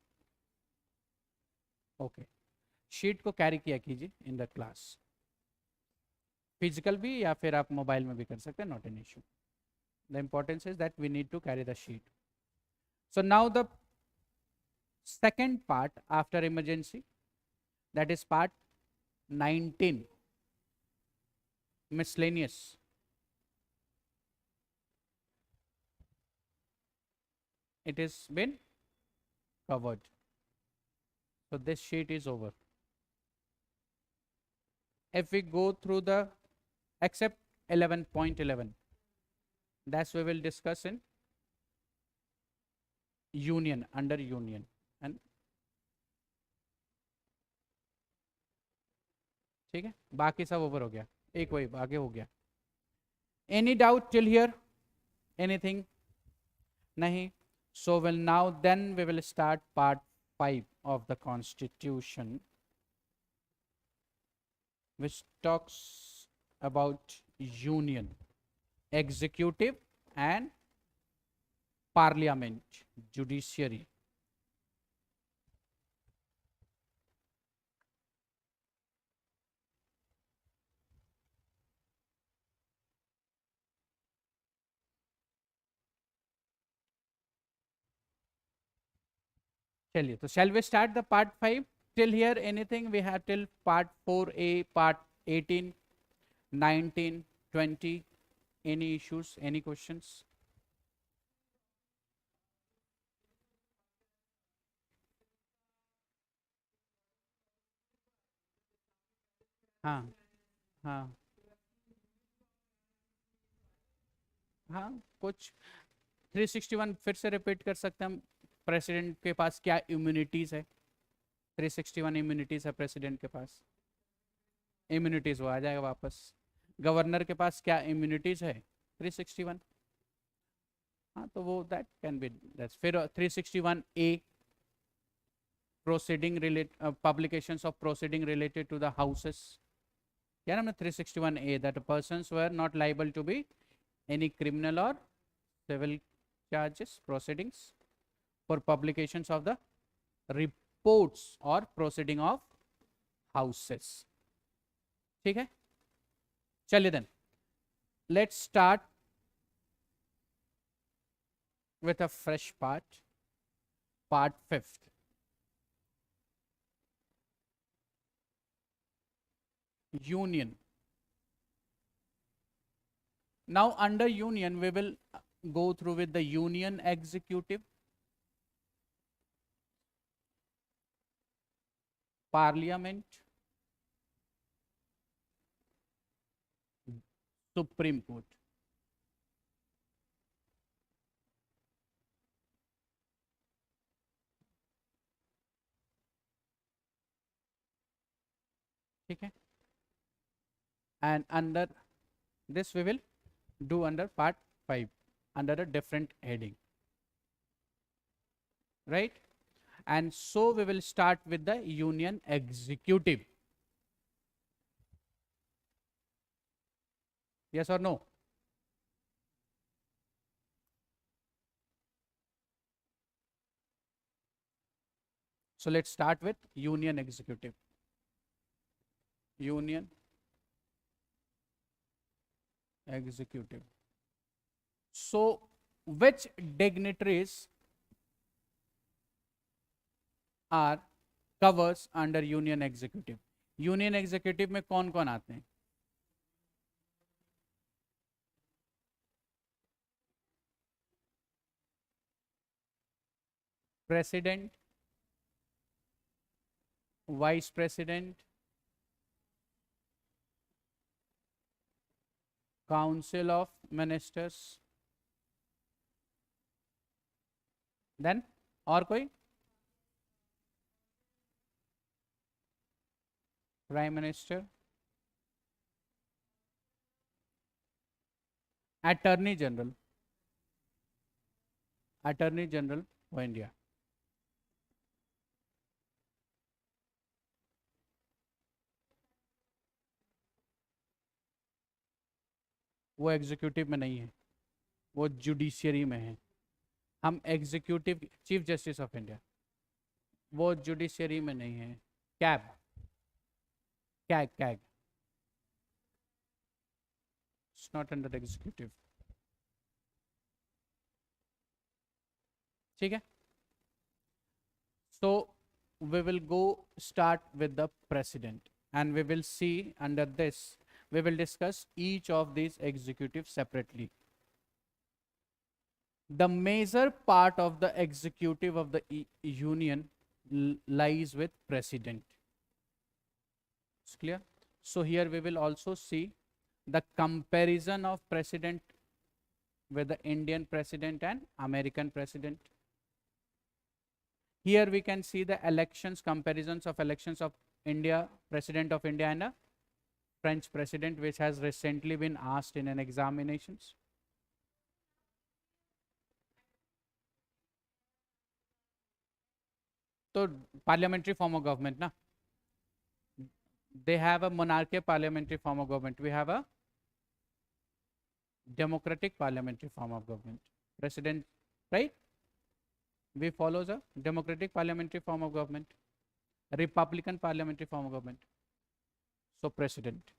Okay. Sheet को carry किया कीजिए in the class. Physical भी या फिर आप मोबाइल में भी कर सकते हैं, not an issue. The importance is that we need to carry the sheet. So now the second part after emergency, that is part 19, miscellaneous. It has been covered. So this sheet is over. If we go through the except 11.11, that's we will discuss in union, under union. And ठीक है, बाकी सब over हो गया, एक वही आगे हो गया. Any doubt till here? Anything? नहीं. So well, now then we will start part 5 of the constitution, which talks about union, executive and parliament, judiciary. चलिए, तो shall we start the part 5? Till here anything we have till part 4a, part 18, 19, 20. Any issues, any questions? हाँ हाँ हाँ, कुछ 361 फिर से repeat कर सकते हैं हम. प्रेसिडेंट के पास क्या इम्यूनिटीज है? 361 इम्यूनिटीज है प्रेसिडेंट के पास. इम्यूनिटीज वो आ जाएगा वापस. गवर्नर के पास क्या इम्यूनिटीज है? 361. हाँ, तो वो दैट कैन बी. फिर 361 A, proceeding relate publications of proceeding related to the houses. क्या नाम है? 361 A, that persons were not liable to be any criminal और civil charges proceedings for publications of the reports or proceeding of houses. ठीक है, चलिए then let's start with a fresh part 5th. Union. Now under union we will go through with the union executive, Parliament, Supreme Court. ठीक है, and under this we will do under part 5 under a different heading, right? And so we will start with the union executive. Yes or no? So let's start with union executive. Union executive. So which dignitaries are covers under union executive? Union executive में कौन कौन आते हैं? President, vice president, council of ministers, then और कोई? Prime minister, attorney general, attorney general of India. वो executive में नहीं है, वो जुडिशियरी में है. हम executive, chief justice of India, वो जुडिशियरी में नहीं है. Cab, CAG, CAG, it's not under executive. ठीक है. So we will go start with the president, and we will see under this we will discuss each of these executives separately. The major part of the executive of the union lies with president. It's clear? So here we will also see the comparison of president with the Indian president and American president. Here we can see the elections, comparisons of elections of India, President of India and a French president, which has recently been asked in an examinations. So parliamentary form of government, na? They have a monarchical parliamentary form of government. We have a democratic parliamentary form of government. President, right? We follow the democratic parliamentary form of government, republican parliamentary form of government. So president.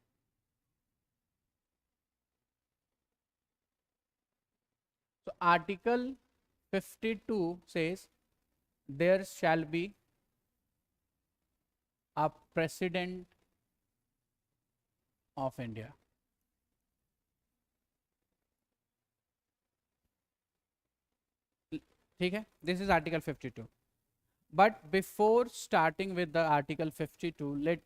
So article 52 says there shall be a president of India. ठीक है, this is article 52. But before starting with the article 52, let's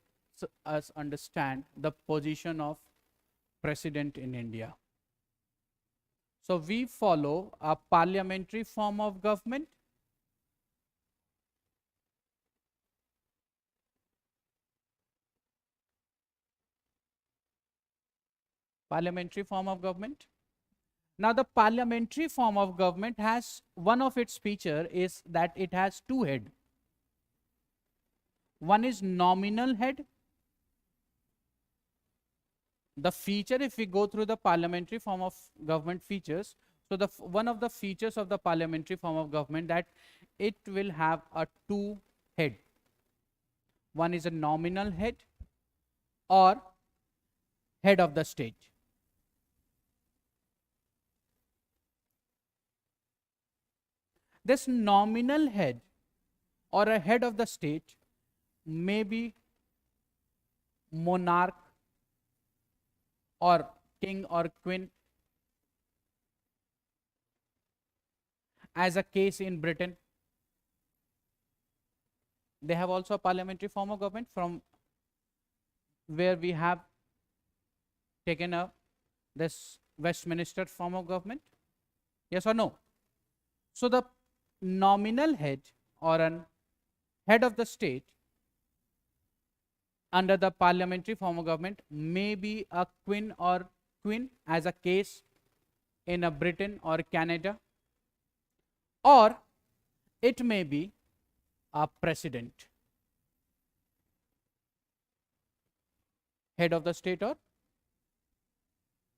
us understand the position of president in India. So we follow a parliamentary form of government, parliamentary form of government. Now the parliamentary form of government has one of its feature is that it has two head. One is nominal head. The feature, if we go through the parliamentary form of government features, so the one of the features of the parliamentary form of government that it will have a two head. One is a nominal head or head of the state. This nominal head or a head of the state may be monarch or king or queen, as a case in Britain. they have also a parliamentary form of government, from where we have taken a this Westminster form of government. Yes or no? So the nominal head or an head of the state under the parliamentary form of government may be a queen or queen, as a case in a Britain or Canada, or it may be a president, head of the state or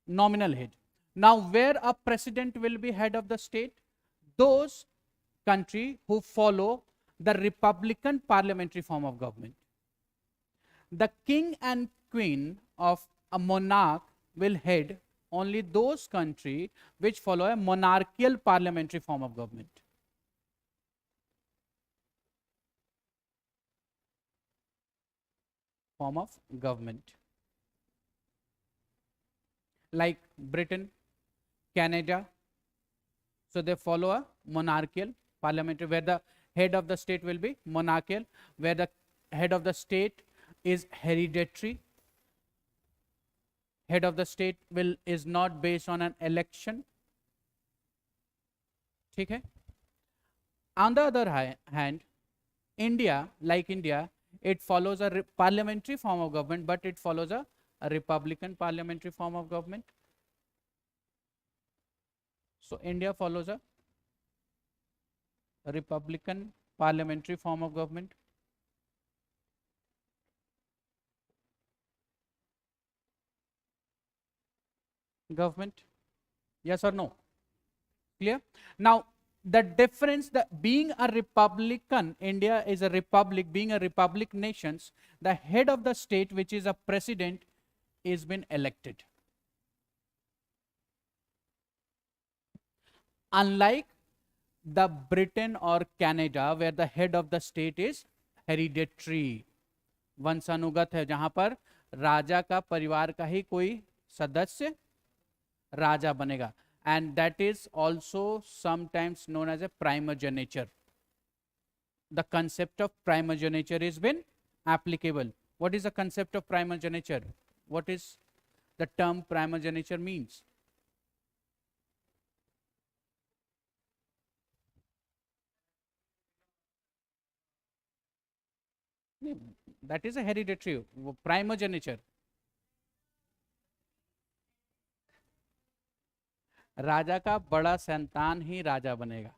nominal head. Now, where a president will be head of the state? Those country who follow the republican parliamentary form of government. The king and queen of a monarch will head only those country which follow a monarchical parliamentary form of government. Form of government. Like Britain, Canada, so they follow a monarchical parliamentary, where the head of the state will be monarchical, where the head of the state is hereditary. Head of the state is not based on an election. ठीक है? On the other hand, India, like India, it follows a parliamentary form of government, but it follows a republican parliamentary form of government. So India follows a republican parliamentary form of government. Yes or no? Clear? Now the difference, that being a republican, India is a republic, being a republic nations, the head of the state, which is a president, is been elected. Unlike the Britain or Canada, where the head of the state is hereditary, वंशानुगत है, जहां पर राजा का परिवार का ही कोई सदस्य राजा बनेगा, and that is also sometimes known as a primogeniture. The concept of primogeniture is been applicable. What is the concept of primogeniture? What is the term primogeniture means? That is a hereditary primogeniture. राजा का बड़ा संतान ही राजा बनेगा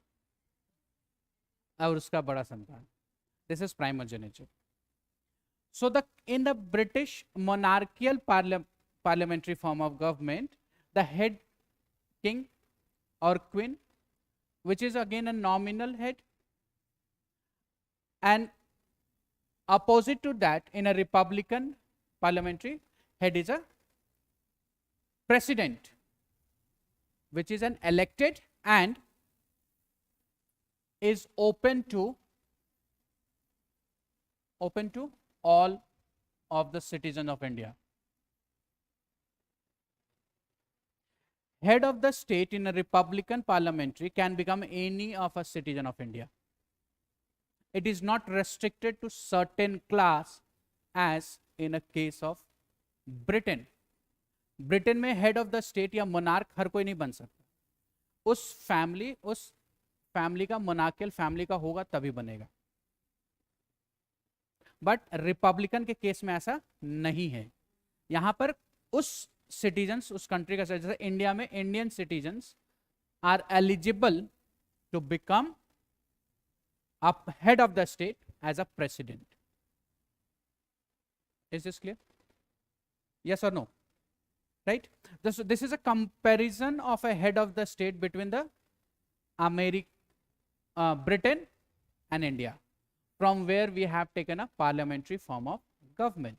और उसका बड़ा संतान. This is primogeniture. So in the British monarchical parliamentary form of government, the head king or queen, which is again a nominal head, and opposite to that, in a republican parliamentary, head is a president, which is an elected and is open to all of the citizens of India. Head of the state in a republican parliamentary can become any of a citizen of India. It is not restricted to certain class as in a case of Britain. Britain में head of the state या monarch हर कोई नहीं बन सकता. उस family का monarchial family का होगा तभी बनेगा. बट रिपब्लिकन के केस में ऐसा नहीं है. यहां पर उस सिटीजन्स, उस कंट्री का, जैसे इंडिया में Indian citizens are eligible to become a head of the state as a president. Is this clear? Yes और no? Right? This is a comparison of a head of the state between the Britain and India, from where we have taken a parliamentary form of government.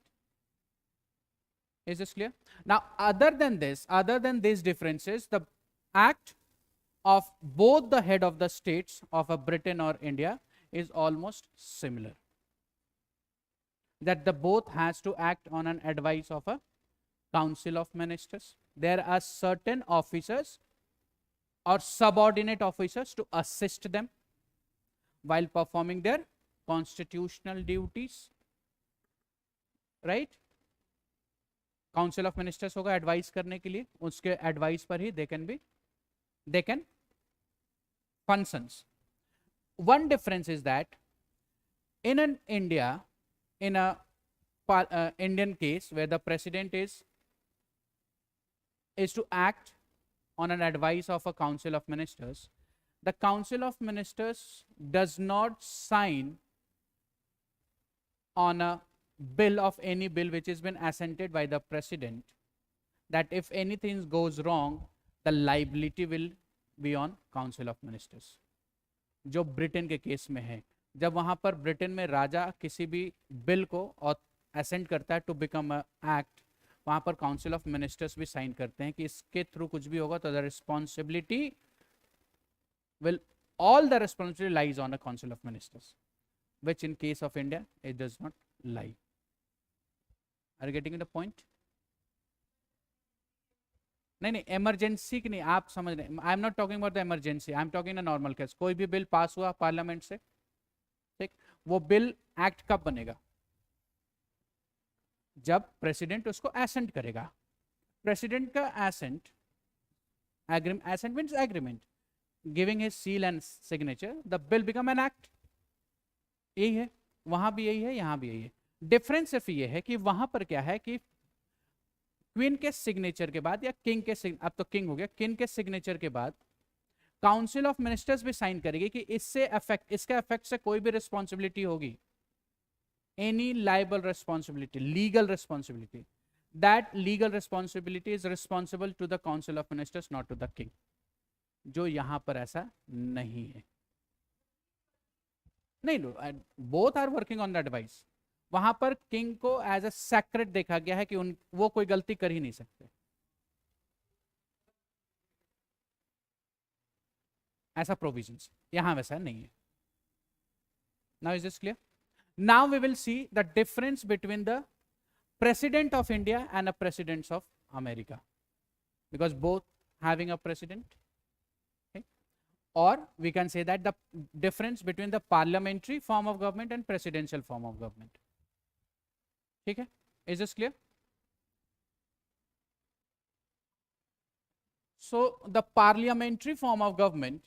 Is this clear? Now, other than these differences, the act of both the head of the states of a Britain or India is almost similar. That the both has to act on an advice of a Council of Ministers. There are certain officers or subordinate officers to assist them while performing their constitutional duties, right. Council of ministers होगा advice करने के लिए, उसके advice पर ही they can functions. One difference is that in an India, in a Indian case where the president is to act on an advice of a council of ministers, the council of ministers does not sign on a bill of any bill which has been assented by the president, that if anything goes wrong, the liability will be on council of ministers. जो Britain के case में है, जब वहां पर Britain में राजा किसी भी बिल को असेंट करता है टू बिकम एक्ट, वहां पर काउंसिल ऑफ मिनिस्टर्स भी साइन करते हैं कि इसके थ्रू कुछ भी होगा तो the responsibility will, all the responsibility lies on a council of ministers, which in case of India it does not lie. Are you getting the point? नहीं, इमरजेंसी की नहीं, आप समझ रहे, I am not talking about the emergency, I am talking in normal case. कोई भी bill pass हुआ parliament से, ठीक, वो बिल एक्ट कब बनेगा? जब प्रेसिडेंट उसको एसेंट करेगा. प्रेसिडेंट का assent, assent means agreement, giving his seal and signature, the bill become an act. यही है, वहां भी यही है, यहां भी यही है. डिफरेंस सिर्फ ये है कि वहां पर क्या है कि क्वीन के सिग्नेचर के बाद या किंग के, अब तो किंग हो गया, किंग के सिग्नेचर के बाद काउंसिल ऑफ मिनिस्टर्स भी साइन करेगी कि इससे अफेक्ट, इसके अफेक्ट से कोई भी रिस्पॉन्सिबिलिटी होगी, any liable responsibility, legal responsibility, that legal responsibility is responsible to the council of ministers, not to the king. जो यहां पर ऐसा नहीं है. नहीं, both are working on the advice. वहां पर किंग को एज अ सेक्रेट देखा गया है कि वो कोई गलती कर ही नहीं सकते. ऐसा प्रोविजंस यहां वैसा नहीं है. Now is this clear? Now we will see the difference between the president of India and a president of America, because both having a president, or we can say that the difference between the parliamentary form of government and presidential form of government. ठीक है? Is this clear? So the parliamentary form of government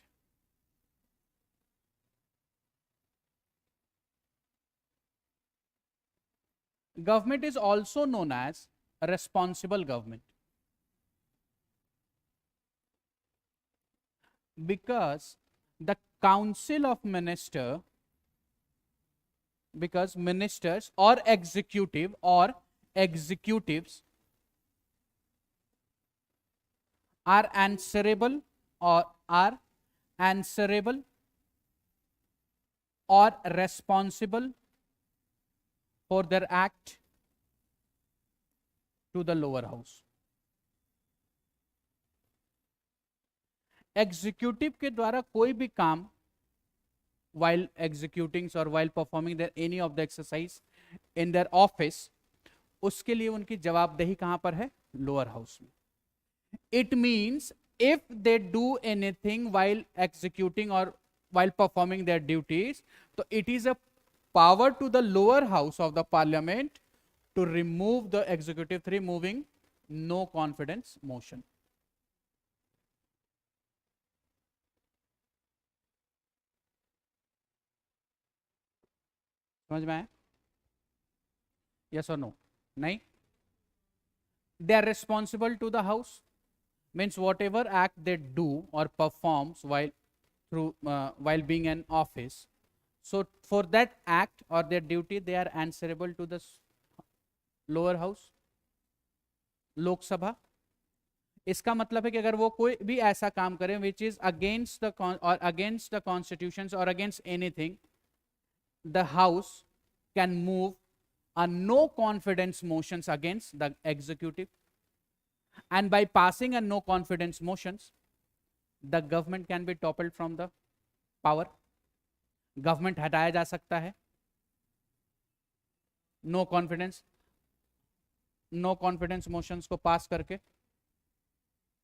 is also known as a responsible government, because the council of minister, because ministers or executive or executives are answerable or responsible for their act to the lower house. Executive के द्वारा कोई भी काम while executing or while performing their any of the exercise in their office, उसके लिए उनकी जवाबदेही कहां पर है? लोअर हाउस में. It means if they do anything while executing or while performing their duties, so it is a power to the lower house of the parliament to remove the executive through moving no confidence motion. समझ में आया? Yes और no? नहीं. They are responsible to the house, means whatever act they do or performs while being in office, so for that act or their duty they are answerable to the lower house, लोक सभा. इसका मतलब है कि अगर वो कोई भी ऐसा काम करें which is against the constitutions or against anything, the house can move a no confidence motions against the executive, and by passing a no confidence motions the government can be toppled from the power. Government हटाया जा सकता है no confidence motions को पास करके.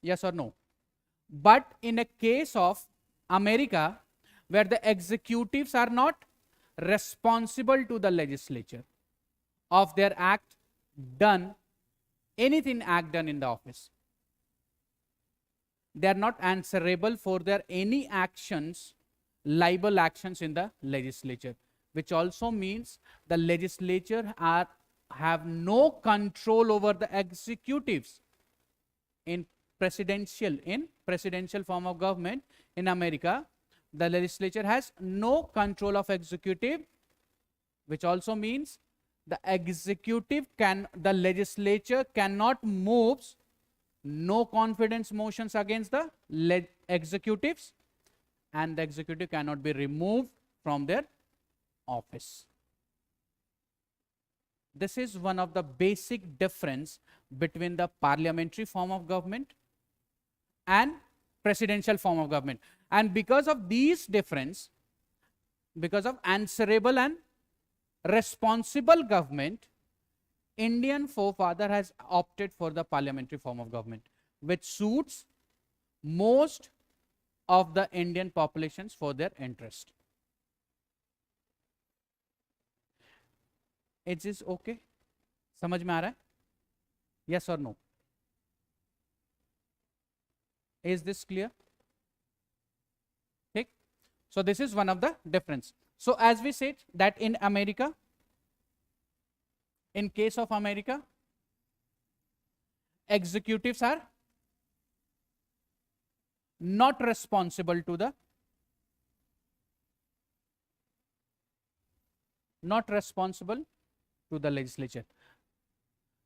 yes or no? But in a case of America where the executives are not responsible to the legislature of their act done, anything act done in the office. They are not answerable for their any actions, liable actions in the legislature, which also means the legislature have no control over the executives. In presidential form of government in America, the legislature has no control of executive, which also means the legislature cannot move no confidence motions against the executives, and the executive cannot be removed from their office. This is one of the basic difference between the parliamentary form of government and presidential form of government. And because of these difference, because of answerable and responsible government, Indian forefather has opted for the parliamentary form of government, which suits most of the Indian populations for their interest. Is this okay? समझ में आ रहा है? Yes or no? Is this clear? Okay. So this is one of the difference. So as we said that in America, in case of America, executives are not responsible to the legislature.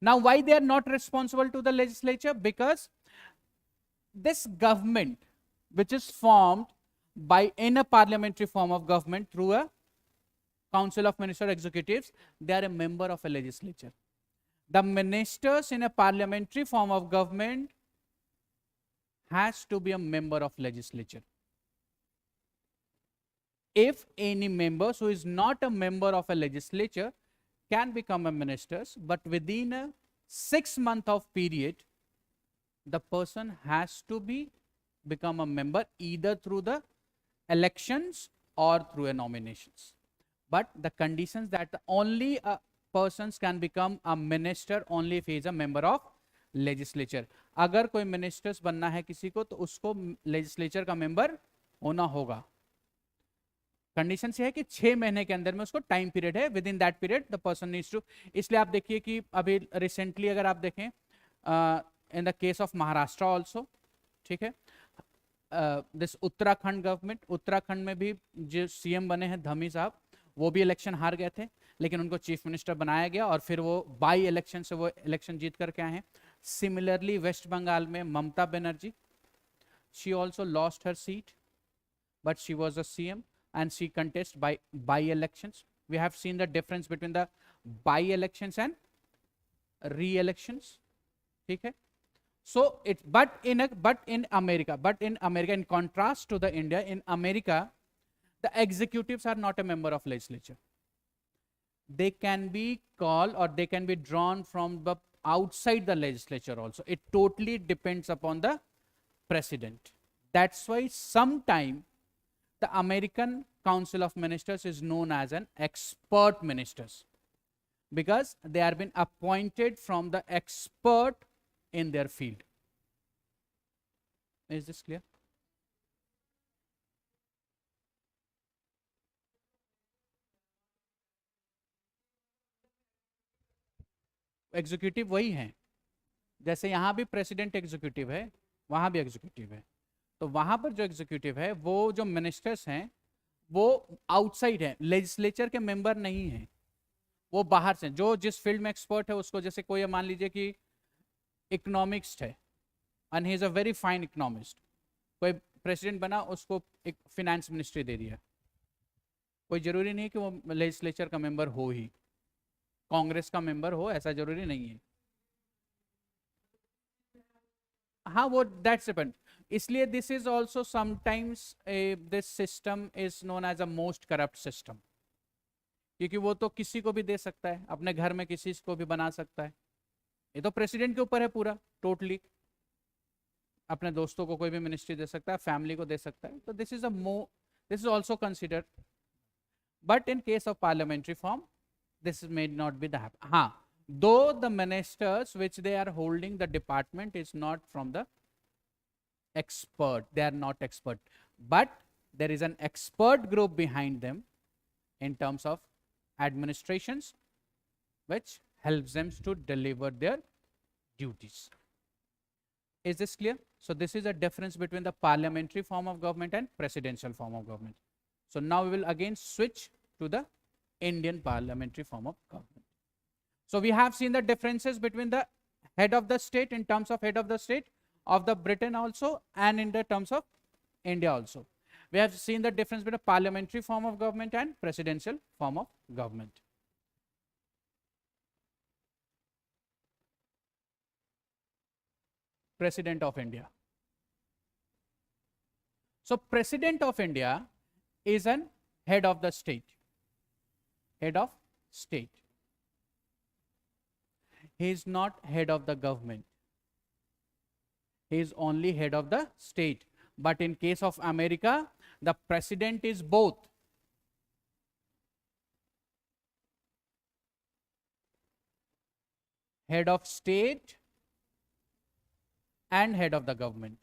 Now why they are not responsible to the legislature? Because this government, which is formed in a parliamentary form of government through a council of minister executives, they are a member of a legislature. The ministers in a parliamentary form of government has to be a member of legislature. If any member who is not a member of a legislature can become a minister, but within a 6 month of period, the person has to become a member either through the elections or through a nominations. But the conditions that only persons can become a minister only if he is a member of legislature. अगर कोई ministers बनना है किसी को तो उसको legislature का member होना होगा. कंडीशन से है कि 6 महीने के अंदर में उसको टाइम पीरियड है, within that period the person needs to. इसलिए आप देखिए कि अभी रिसेंटली अगर आप देखें in the case of Maharashtra also, ठीक है, दिस उत्तराखंड गवर्नमेंट, उत्तराखंड में भी जो सीएम बने हैं धमी साहब, वो भी इलेक्शन हार गए थे, लेकिन उनको चीफ मिनिस्टर बनाया गया और फिर वो बाई इलेक्शन से वो इलेक्शन जीत करके आए हैं. सिमिलरली वेस्ट बंगाल में Mamata Banerjee, she also lost her seat but she was a CM and she contest by elections. We have seen the difference between the by elections and re-elections. Okay. So it but in America, in contrast to the India, in America the executives are not a member of legislature. They can be called or they can be drawn from the outside the legislature also. It totally depends upon the president. That's why sometime the American Council of Ministers is known as an expert ministers, because they are been appointed from the expert in their field. Is this clear? Executive वही है, जैसे यहाँ भी president executive है, वहाँ भी executive है. तो वहाँ पर जो एग्जीक्यूटिव है, वो जो मिनिस्टर्स हैं वो आउटसाइड है, लेजिस्लेचर के मेंबर नहीं हैं, वो बाहर से, जो जिस फील्ड में एक्सपर्ट है उसको, जैसे कोई मान लीजिए कि इकोनॉमिक्स है and he is a very fine economist, कोई प्रेसिडेंट बना, उसको एक फिनेंस मिनिस्ट्री दे दिया, कोई जरूरी नहीं कि वो लेजिस्लेचर का मेंबर हो ही, कांग्रेस का मेंबर हो, ऐसा जरूरी नहीं है. हाँ, वो दैट्स डिपेंड. इसलिए this is also sometimes this system is known as a most corrupt system, क्योंकि वो तो किसी को भी दे सकता है, अपने घर में किसी को भी बना सकता है. ये तो प्रेसिडेंट के ऊपर है पूरा टोटली, अपने दोस्तों को कोई भी मिनिस्ट्री दे सकता है, फैमिली को दे सकता है. तो this is also considered. But in case of parliamentary form, this may not be the happen. Though the ministers which they are holding the department is not from the expert, they are not expert, but there is an expert group behind them in terms of administrations which helps them to deliver their duties. Is this clear? So this is a difference between the parliamentary form of government and presidential form of government. So now we will again switch to the Indian parliamentary form of government. So we have seen the differences between the head of the state in terms of head of the state of the Britain also, and in the terms of India also. We have seen the difference between parliamentary form of government and presidential form of government. President of India. So President of India is an head of the state. Head of state. He is not head of the government. He is only head of the state. But in case of America, the president is both. Head of state and head of the government.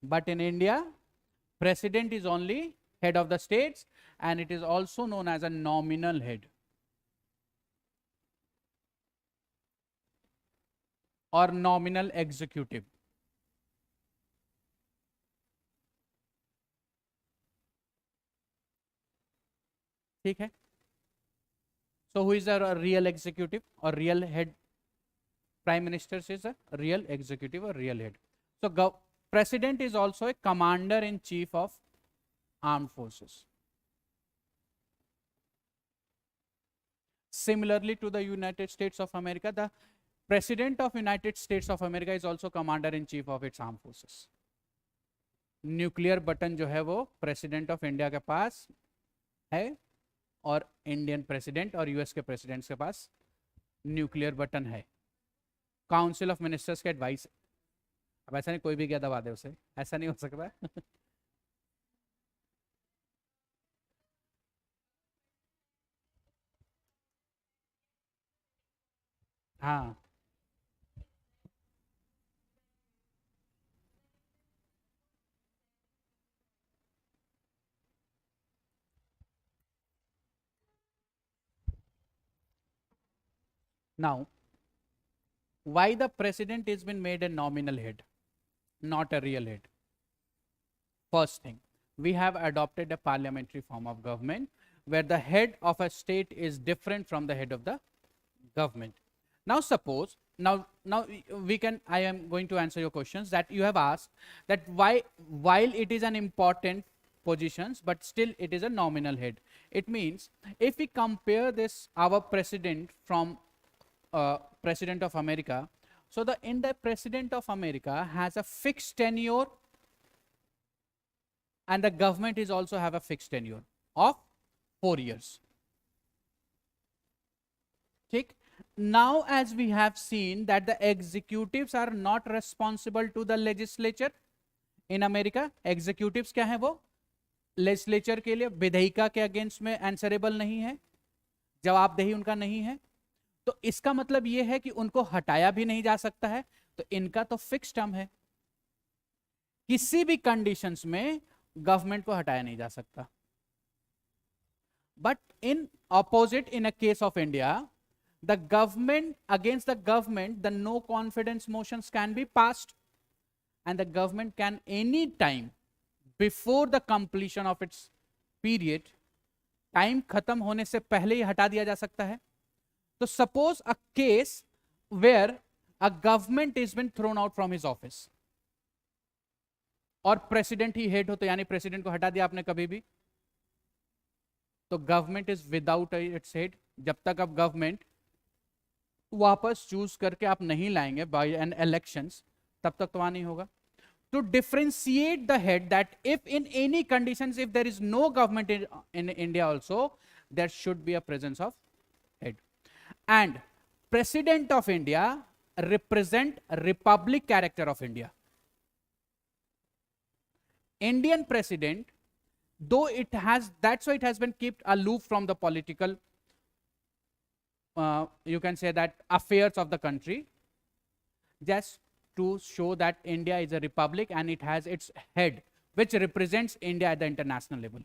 But in India, president is only head of the states, and it is also known as a nominal head or nominal executive. ठीक है? So who is a real executive or real head? Prime Minister is a real executive or real head. So president is also a commander in chief of armed forces. Similarly to the United States of America, the president of United States of America is also commander in chief of its armed forces. Nuclear button जो है वो president of India के पास है, और Indian president और US के presidents के पास nuclear button है. काउंसिल ऑफ मिनिस्टर्स के एडवाइस. अब ऐसा नहीं कोई भी क्या दबा दे उसे, ऐसा नहीं हो सकता. हाँ, now why the president has been made a nominal head, not a real head? First thing, we have adopted a parliamentary form of government where the head of a state is different from the head of the government. Now suppose, now we can, I am going to answer your questions that you have asked, that why, while it is an important positions, but still it is a nominal head. It means if we compare this, our president from President of America, so the President of America has a fixed tenure, and the government is also have a fixed tenure of 4 years. Okay? Now as we have seen that the executives are not responsible to the legislature in America. executives क्या है वो? legislature के लिए विधेयिका के against में answerable नहीं है, जवाबदेही उनका नहीं है. तो इसका मतलब ये है कि उनको हटाया भी नहीं जा सकता है, तो इनका तो फिक्स टर्म है. किसी भी कंडीशंस में गवर्नमेंट को हटाया नहीं जा सकता. But in opposite, in a case of India, the government, against the government, the no confidence motions can be passed, and the government can any time before the completion of its period, time खत्म होने से पहले ही हटा दिया जा सकता है. तो suppose a case where a government is been thrown out from his office और प्रेसिडेंट ही हेड हो, तो यानी प्रेसिडेंट को हटा दिया आपने कभी भी, तो government is without its head. जब तक अब गवर्नमेंट वापस चूज करके आप नहीं लाएंगे बाय एन इलेक्शंस, तब तक तो वहां नहीं होगा. To differentiate the head, that if in any conditions, if there is no government in India also, there should be a presence of head. And President of India represent republic character of India. Indian president, though it has, that's why it has been kept aloof from the political, you can say that, affairs of the country, just to show that India is a republic and it has its head, which represents India at the international level.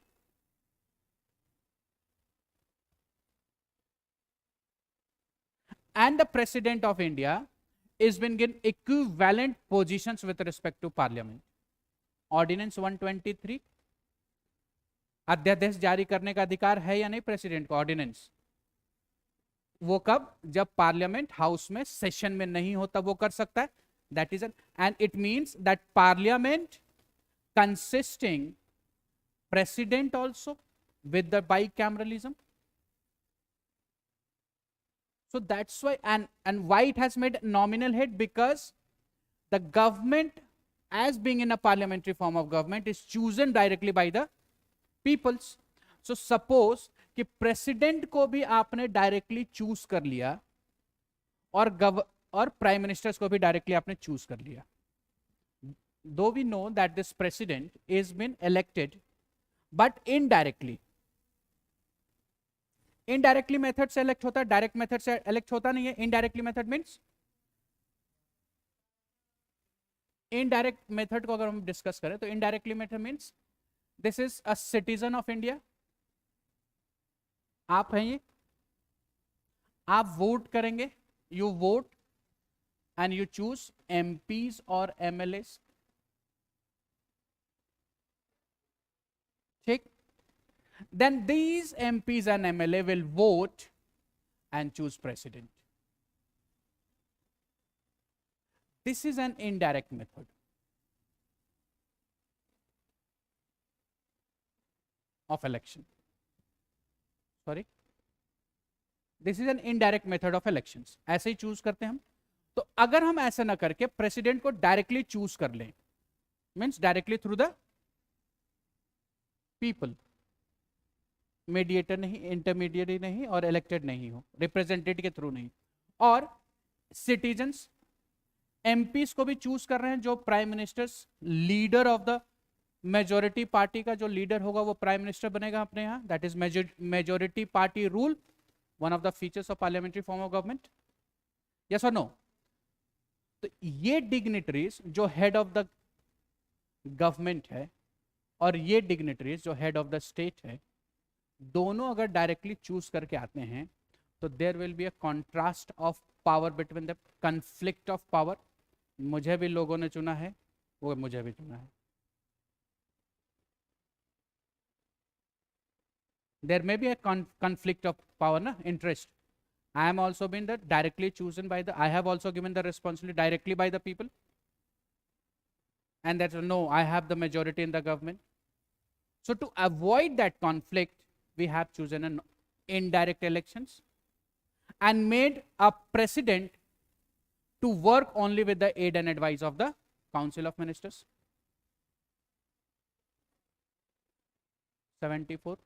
And the president of India is been given equivalent positions with respect to parliament. Ordinance 123, अध्यादेश जारी करने का अधिकार है या नहीं president को? Ordinance वो कब? जब पार्लियामेंट हाउस में सेशन में नहीं होता वो कर सकता है. That is and it means that parliament consisting president also with the bicameralism. So that's why, and why it has made nominal head, because the government, as being in a parliamentary form of government, is chosen directly by the peoples. So suppose कि president को भी आपने directly choose कर लिया और prime ministers को भी directly आपने choose कर लिया. Though we know that this president is been elected but indirectly method से इलेक्ट होता है, डायरेक्ट मेथड से इलेक्ट होता नहीं है. Indirectly method means, indirect method को अगर हम डिस्कस करें तो indirectly method means this is a citizen of India. आप हैं ये, आप वोट करेंगे, you won't and you choose MPs और एमएलएस. ठीक. Then these MPs and MLA will vote and choose president. This is an indirect method of election. Sorry, this is an indirect method of elections. ऐसे ही choose करते हैं हम. तो अगर हम ऐसा ना करके प्रेसिडेंट को डायरेक्टली चूज कर लें, means directly through the people, mediator नहीं, इंटरमीडिएट नहीं और इलेक्टेड नहीं हो, रिप्रेजेंटेटिव के थ्रू नहीं, और सिटीजन्स एमपीस को भी चूज कर रहे हैं, जो prime ministers, leader of the majority party का जो लीडर होगा वो प्राइम मिनिस्टर बनेगा अपने यहाँ. That is majority party rule, one of the features of parliamentary form of government. Yes और नो? तो ये डिग्निटरीज जो हेड ऑफ द गवर्नमेंट है और ये डिग्निटरीज जो हेड ऑफ द स्टेट है, दोनों अगर डायरेक्टली चूज करके आते हैं तो there will be a contrast of power between the, conflict of power. मुझे भी लोगों ने चुना है, वो मुझे भी चुना है. There may be a conflict of power ना, interest. I am also been the directly chosen by the, I have also given the responsibility directly by the people, and that no, I have the majority in the government. So to avoid that conflict, we have chosen an indirect elections and made a president to work only with the aid and advice of the Council of Ministers. 74.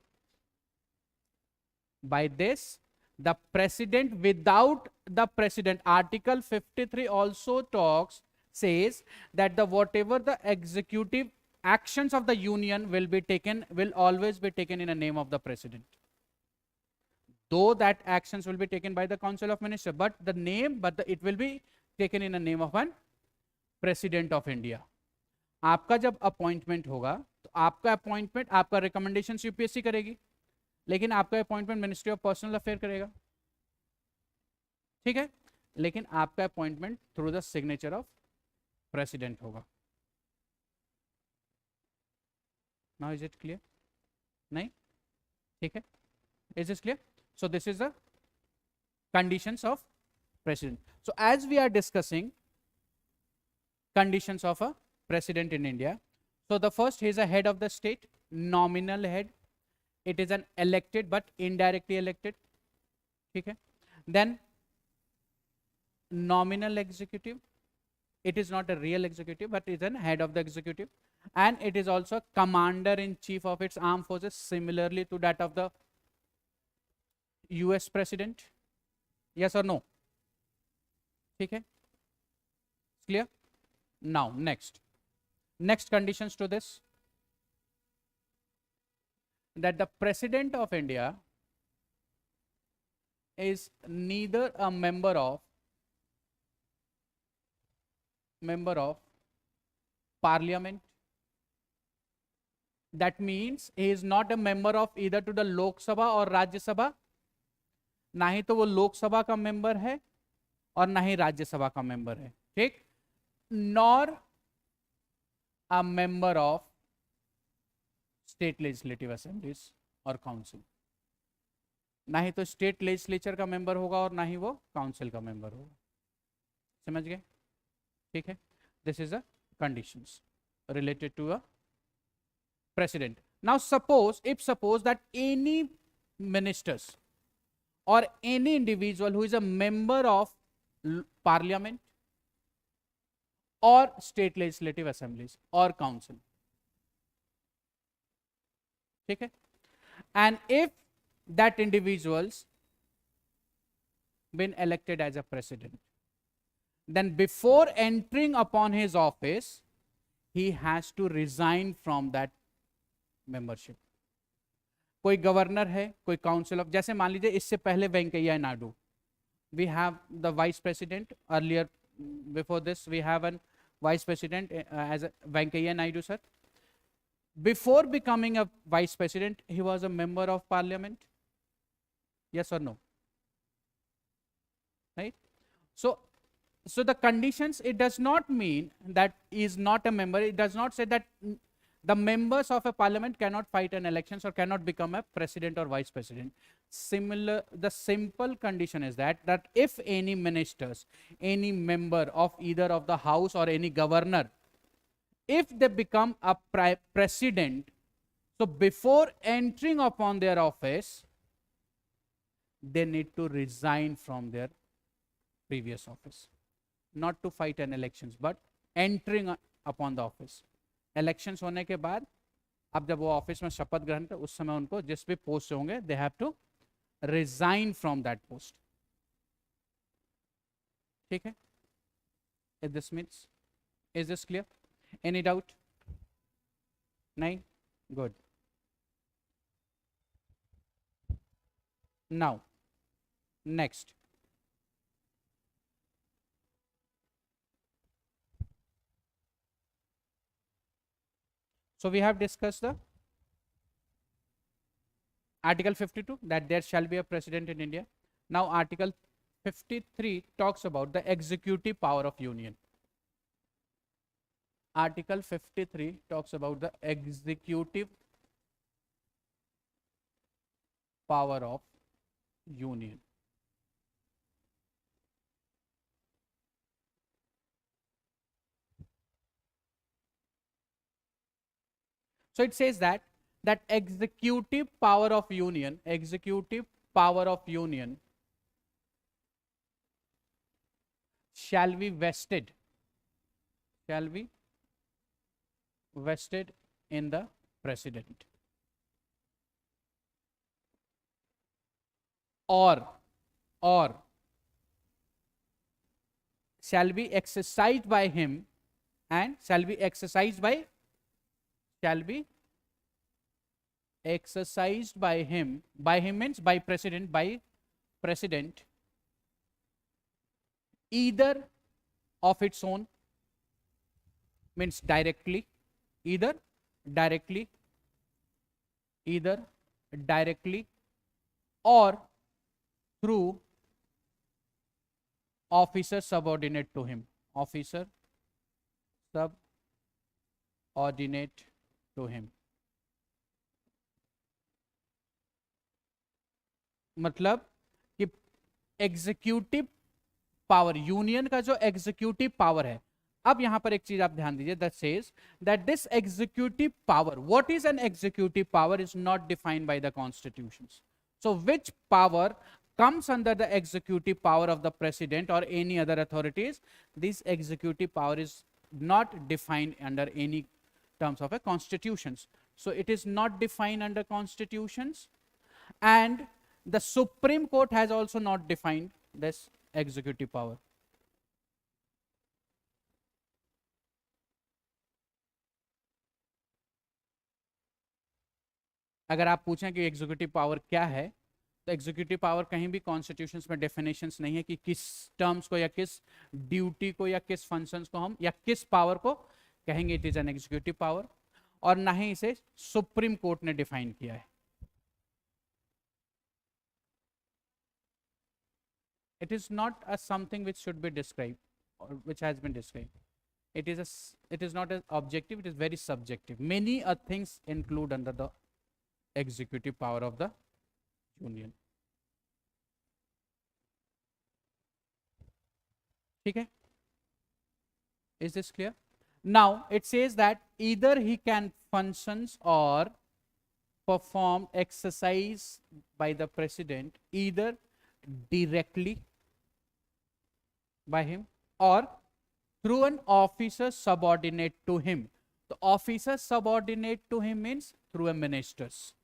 By this, the president, without the president, Article 53 also talks, says that the whatever the executive actions of the union will be taken, will always be taken in the name of the president. Though that actions will be taken by the Council of Ministers, but the name, it will be taken in the name of one President of India. आपका जब appointment होगा तो आपका appointment, आपका recommendation UPSC करेगी, लेकिन आपका appointment ministry of personal affair करेगा. ठीक है, लेकिन आपका appointment through the signature of president होगा. Now is it clear? नहीं? ठीक है, is it clear? So this is the conditions of president. So as we are discussing conditions of a president in India, so the first, he is a head of the state, nominal head. It is an elected but indirectly elected. ठीक है. Then nominal executive, it is not a real executive but is an head of the executive, and it is also commander in chief of its armed forces, similarly to that of the US president. Yes or no? ठीक है, clear? Now next conditions to this. that the President of India is neither a member of Parliament. That means he is not a member of either to the Lok Sabha or Rajya Sabha. ना ही तो वो लोकसभा का member है और ना ही राज्यसभा का member है, ठीक. Nor a member of state legislative assemblies और काउंसिल. ना ही तो स्टेट लेजिस्लेचर का मेंबर होगा और ना ही वो काउंसिल का मेंबर होगा. समझ गए? ठीक है. This is a conditions related to a president. Now suppose that any ministers or any individual who is a member of parliament or state legislative assemblies or council, ठीक है, and if that individuals been elected as a president, then before entering upon his office he has to resign from that membership. कोई governor है, कोई council of, जैसे मान लीजिए इससे पहले Venkaiah Naidu, we have the vice president earlier, before this we have an vice president as Venkaiah Naidu sir. Before becoming a vice president, he was a member of parliament. Yes or no? Right? So the conditions, it does not mean that he is not a member. It does not say that the members of a parliament cannot fight an elections or cannot become a president or vice president. The simple condition is that if any ministers, any member of either of the house or any governor, if they become a president, so before entering upon their office, they need to resign from their previous office. Not to fight an elections, but entering upon the office. Elections होने के बाद अब जब वो office में शपथ ग्रहण कर, उस समय उनको जिस भी पोस्ट से होंगे, they have to resign from that post. ठीक है? Is this clear? Any doubt? नहीं? Good. Now, next. So we have discussed the Article 52, that there shall be a president in India. Now Article 53 talks about the executive power of union. Article 53 talks about the executive power of union. So it says that executive power of union shall be vested in the president, or shall be exercised by him, and shall be exercised by him means by president, either of its own, means directly, either directly or through officer subordinate to him, मतलब कि executive power, union का जो executive power है. अब यहां पर एक चीज आप ध्यान दीजिए, that says that this executive power, what is an executive power, is not defined by the constitutions. So which power comes under the executive power of the president or any other authorities, this executive power is not defined under any terms of a constitutions. So it is not defined under constitutions, and the Supreme Court has also not defined this executive power. अगर आप पूछें कि executive power क्या है, तो executive power कहीं भी constitutions में डेफिनेशंस नहीं है कि किस टर्म्स को या किस ड्यूटी को या किस फंक्शंस को हम या किस पावर को कहेंगे it is an executive power, और ना ही इसे सुप्रीम कोर्ट ने डिफाइन किया है. It is not a something which should be described or which has been described. It is not as objective, it is very subjective. Many things include under the executive power of the union. Okay, is this clear? Now it says that either he can functions or perform exercise by the president either directly by him or through an officer subordinate to him. The officer subordinate to him means through a ministers.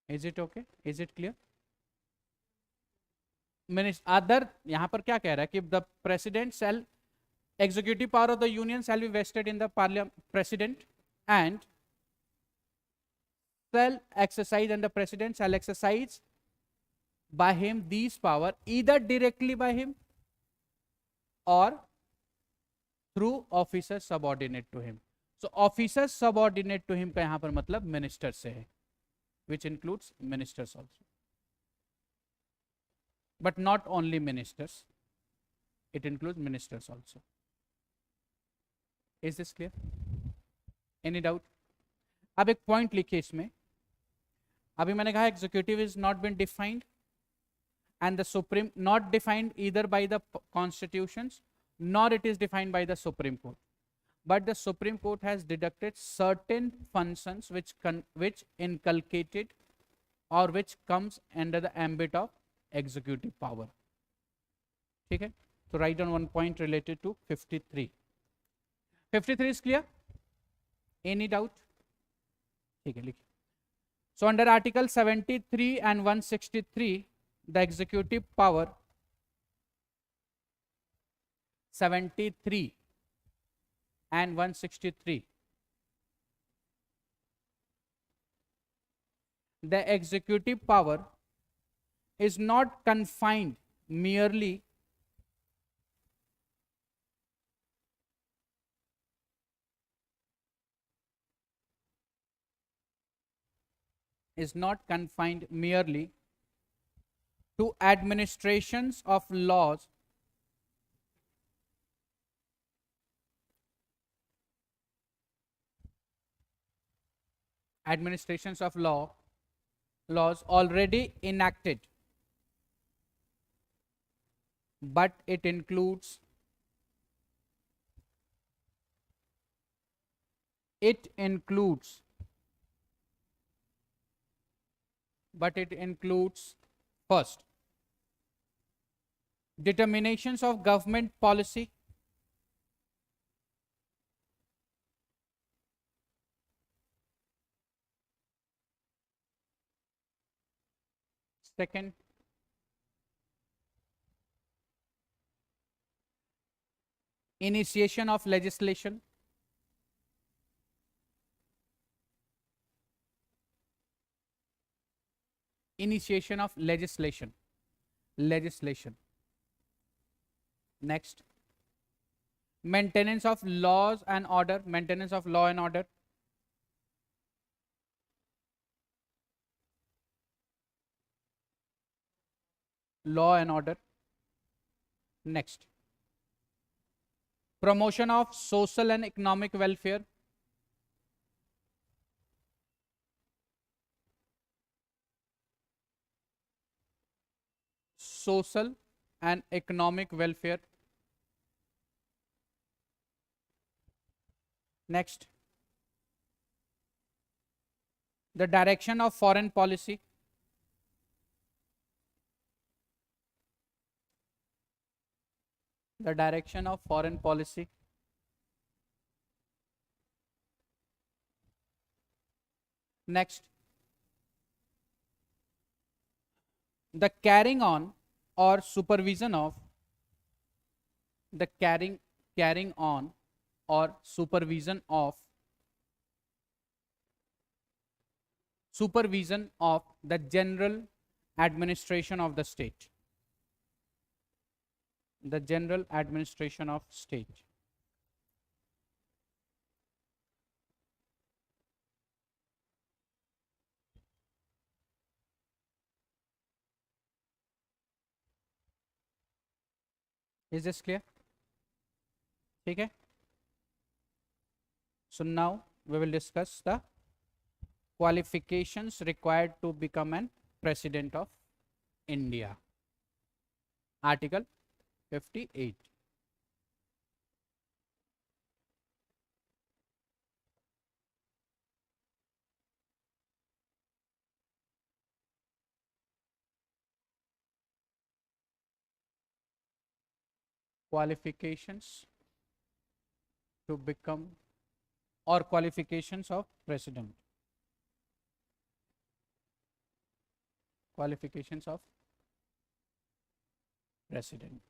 Is it okay? Is it clear? Other यहां पर क्या कह रहा है कि the president shell executive power of the union shall be vested in the president and shall exercise, and the president shall exercise by him these power either directly by him or through officer subordinate to him. So officer subordinate to him का यहां पर मतलब minister से है, which includes ministers also, but not only ministers, it includes ministers also. Is this clear? Any doubt? अब एक point लिखिए इसमें. अभी मैंने कहा executive is not been defined and the supreme not defined either by the constitutions nor it is defined by the Supreme Court, but the Supreme Court has deducted certain functions which inculcated or which comes under the ambit of executive power. ठीक है, so write down one point related to 53. 53 is clear? Any doubt? ठीक है, लिखिए. So under Article 73 and 163, the executive power 73 and 163, the executive power is not confined merely to administrations of laws laws already enacted, but it includes first, determinations of government policy, second, initiation of legislation, next, maintenance of laws and order, maintenance of law and order, next, promotion of social and economic welfare, next, the direction of foreign policy, next, the carrying on or supervision of the carrying on or supervision of the general administration of the state. The general administration of state. Is this clear? Okay. So now we will discuss the qualifications required to become an president of India. Article 58. Qualifications to become or qualifications of president. Qualifications of president.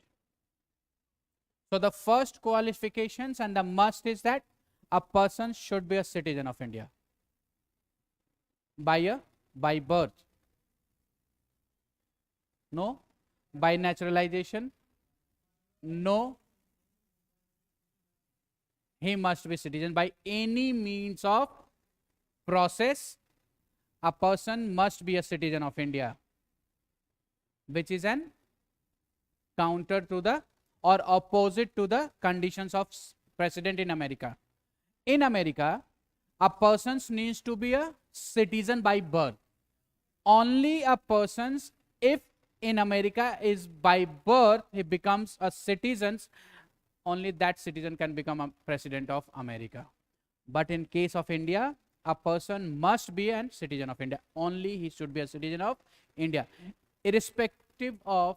So the first qualifications and the must is that a person should be a citizen of India by birth. No. By naturalization. No. He must be citizen by any means of process. A person must be a citizen of India, which is an counter to the or opposite to the conditions of president in America. In America, a person needs to be a citizen by birth. Only a person, if in America is by birth, he becomes a citizen, only that citizen can become a president of America. But in case of India, a person must be a citizen of India. Only he should be a citizen of India, irrespective of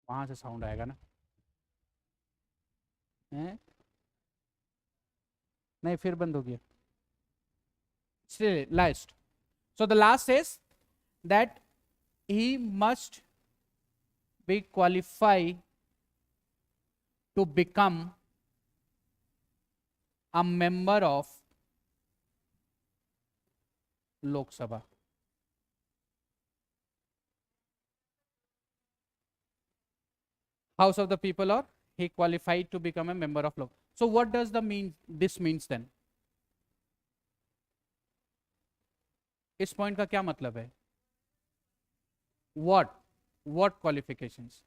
वहां से sound आएगा ना, है? नहीं फिर बंद हो गया. Still last. So the last says that he must be qualified to become a member of Lok Sabha. House of the People, or he qualified to become a member of Lok. So what does this means then? इस point का क्या मतलब है? What qualifications?